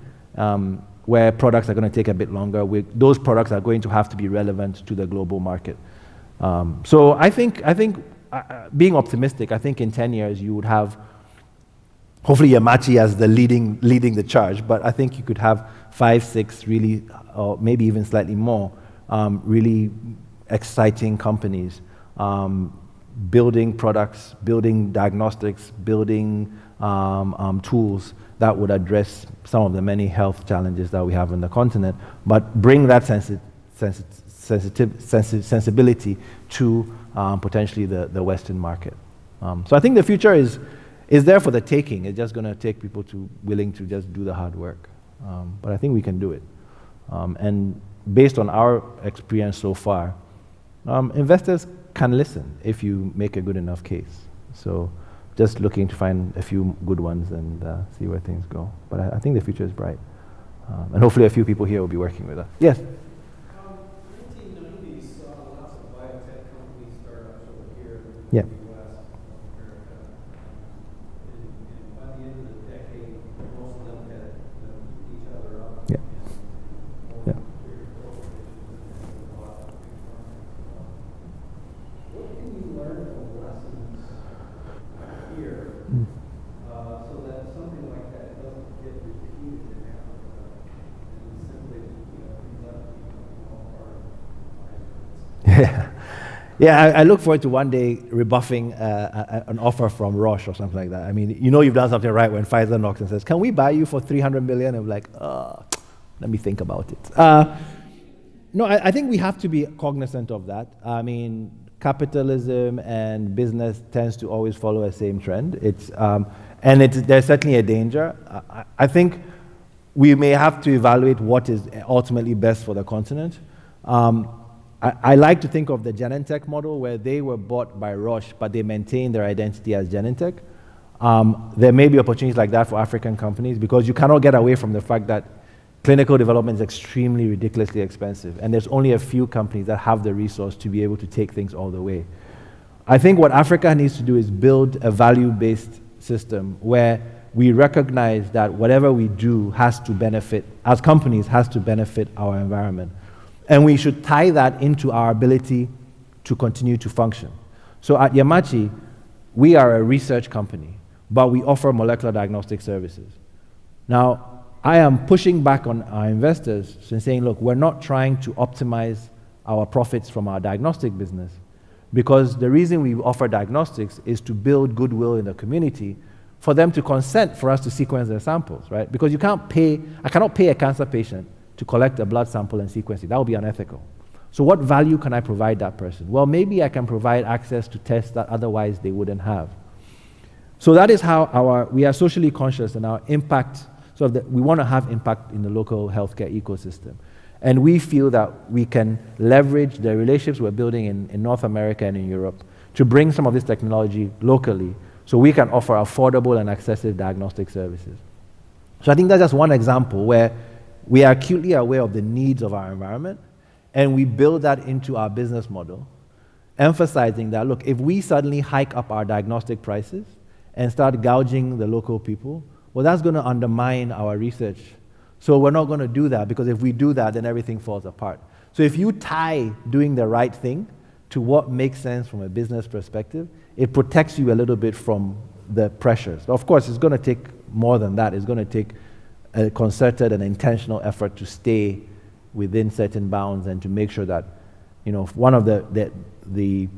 where products are going to take a bit longer, those products are going to have to be relevant to the global market. So I think being optimistic, I think in 10 years you would have, hopefully Yamachi as the leading the charge, but I think you could have 5, 6 really, or maybe even slightly more, really exciting companies building products, building diagnostics, building tools that would address some of the many health challenges that we have on the continent, but bring that sensibility to potentially the Western market. So I think the future is there for the taking. It's just going to take people willing to just do the hard work. But I think we can do it. And based on our experience so far, investors can listen if you make a good enough case. So just looking to find a few good ones and see where things go. But I think the future is bright. And hopefully a few people here will be working with us. Yes? 1990s saw lots of biotech companies start up over here in Yeah. the U.S. America. And by the end of the decade, most of them had eaten each other up. Yeah. Yeah. What can you learn from lessons here so that something like that doesn't get repeated in Africa and simply ends up becoming all part of life? Yeah, I look forward to one day rebuffing an offer from Roche or something like that. I mean, you've done something right when Pfizer knocks and says, "Can we buy you for $300 million?" I'm like, let me think about it. No, I think we have to be cognizant of that. I mean, capitalism and business tends to always follow a same trend. There's certainly a danger. I think we may have to evaluate what is ultimately best for the continent. I like to think of the Genentech model where they were bought by Roche, but they maintain their identity as Genentech. There may be opportunities like that for African companies because you cannot get away from the fact that clinical development is extremely ridiculously expensive, and there's only a few companies that have the resource to be able to take things all the way. I think what Africa needs to do is build a value-based system where we recognize that whatever we do has to benefit, as companies, has to benefit our environment. And we should tie that into our ability to continue to function. So at Yamachi, we are a research company, but we offer molecular diagnostic services. Now, I am pushing back on our investors and saying, look, we're not trying to optimize our profits from our diagnostic business, because the reason we offer diagnostics is to build goodwill in the community for them to consent for us to sequence their samples, right? Because I cannot pay a cancer patient to collect a blood sample and sequence it. That would be unethical. So what value can I provide that person? Well, maybe I can provide access to tests that otherwise they wouldn't have. So that is how we are socially conscious, and our impact, we want to have impact in the local healthcare ecosystem. And we feel that we can leverage the relationships we're building in North America and in Europe to bring some of this technology locally so we can offer affordable and accessible diagnostic services. So I think that's just one example where we are acutely aware of the needs of our environment, and we build that into our business model, emphasizing that, look, if we suddenly hike up our diagnostic prices and start gouging the local people, well, that's going to undermine our research. So we're not going to do that, because if we do that, then everything falls apart. So if you tie doing the right thing to what makes sense from a business perspective, it protects you a little bit from the pressures. Of course, it's going to take more than that. It's going to take a concerted and intentional effort to stay within certain bounds and to make sure that, one of the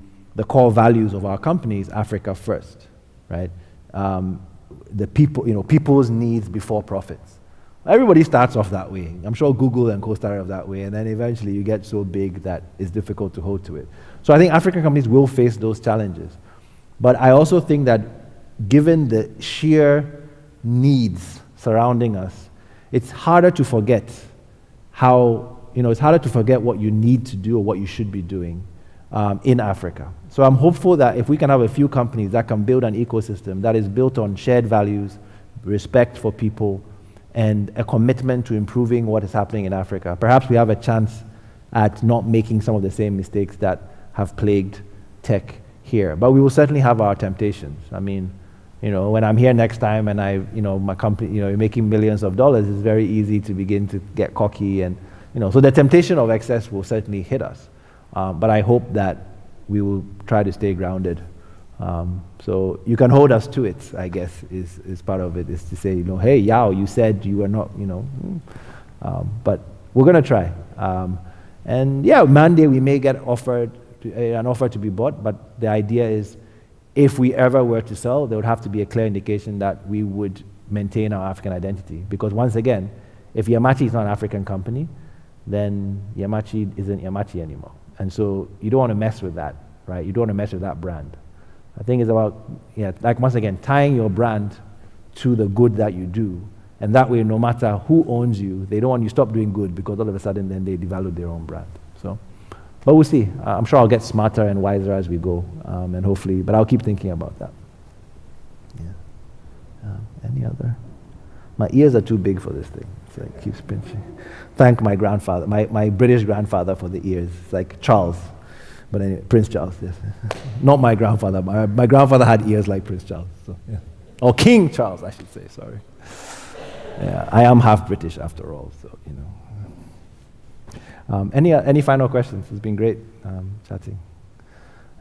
core values of our company is Africa first, right? The people, people's needs before profits. Everybody starts off that way. I'm sure Google and Co started off that way, and then eventually you get so big that it's difficult to hold to it. So I think African companies will face those challenges. But I also think that given the sheer needs surrounding us, it's harder to forget it's harder to forget what you need to do or what you should be doing in Africa. So I'm hopeful that if we can have a few companies that can build an ecosystem that is built on shared values, respect for people, and a commitment to improving what is happening in Africa, perhaps we have a chance at not making some of the same mistakes that have plagued tech here. But we will certainly have our temptations. I mean, when I'm here next time and my company, making millions of dollars, it's very easy to begin to get cocky, and so the temptation of excess will certainly hit us. But I hope that we will try to stay grounded. So you can hold us to it, I guess, is part of it, is to say, hey, Yao, you said you were not, but we're going to try. And yeah, Monday we may get an offer to be bought, but the idea is if we ever were to sell, there would have to be a clear indication that we would maintain our African identity. Because once again, if Yamachi is not an African company, then Yamachi isn't Yamachi anymore. And so you don't want to mess with that, right? You don't want to mess with that brand. I think it's about, once again, tying your brand to the good that you do. And that way, no matter who owns you, they don't want you to stop doing good, because all of a sudden then they devalue their own brand. So, but we'll see. I'm sure I'll get smarter and wiser as we go, and hopefully, but I'll keep thinking about that. Yeah. Any other? My ears are too big for this thing. So it keeps pinching. Thank my grandfather, my British grandfather, for the ears. It's like Charles. But anyway, Prince Charles, yes. Not my grandfather. My grandfather had ears like Prince Charles. So, yeah. Or King Charles, I should say, sorry. Yeah, I am half British after all, so, Any final questions? It's been great chatting.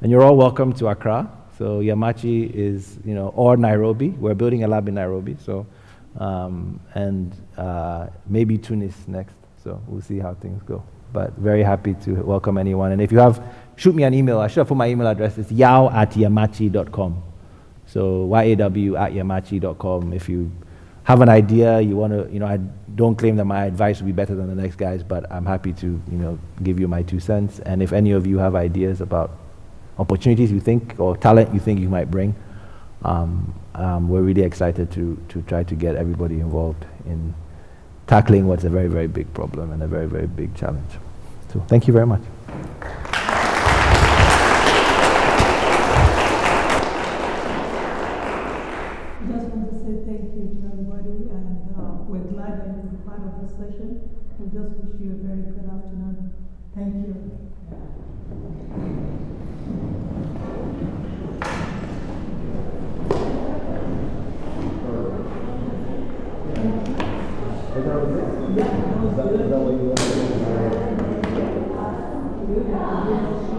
And you're all welcome to Accra. So Yamachi is, or Nairobi. We're building a lab in Nairobi, so, maybe Tunis next. So we'll see how things go. But very happy to welcome anyone. And if you have, shoot me an email. I should have put my email address. It's yao@yamachi.com. So yaw@yamachi.com. If you have an idea, you want to, I don't claim that my advice will be better than the next guy's, but I'm happy to, give you my 2 cents. And if any of you have ideas about opportunities you think, or talent you think you might bring, we're really excited to try to get everybody involved in tackling what's a very, very big problem and a very, very big challenge. So thank you very much. we're glad that you're part of this session. We just wish you a very good afternoon. Thank you. Yeah, that was good.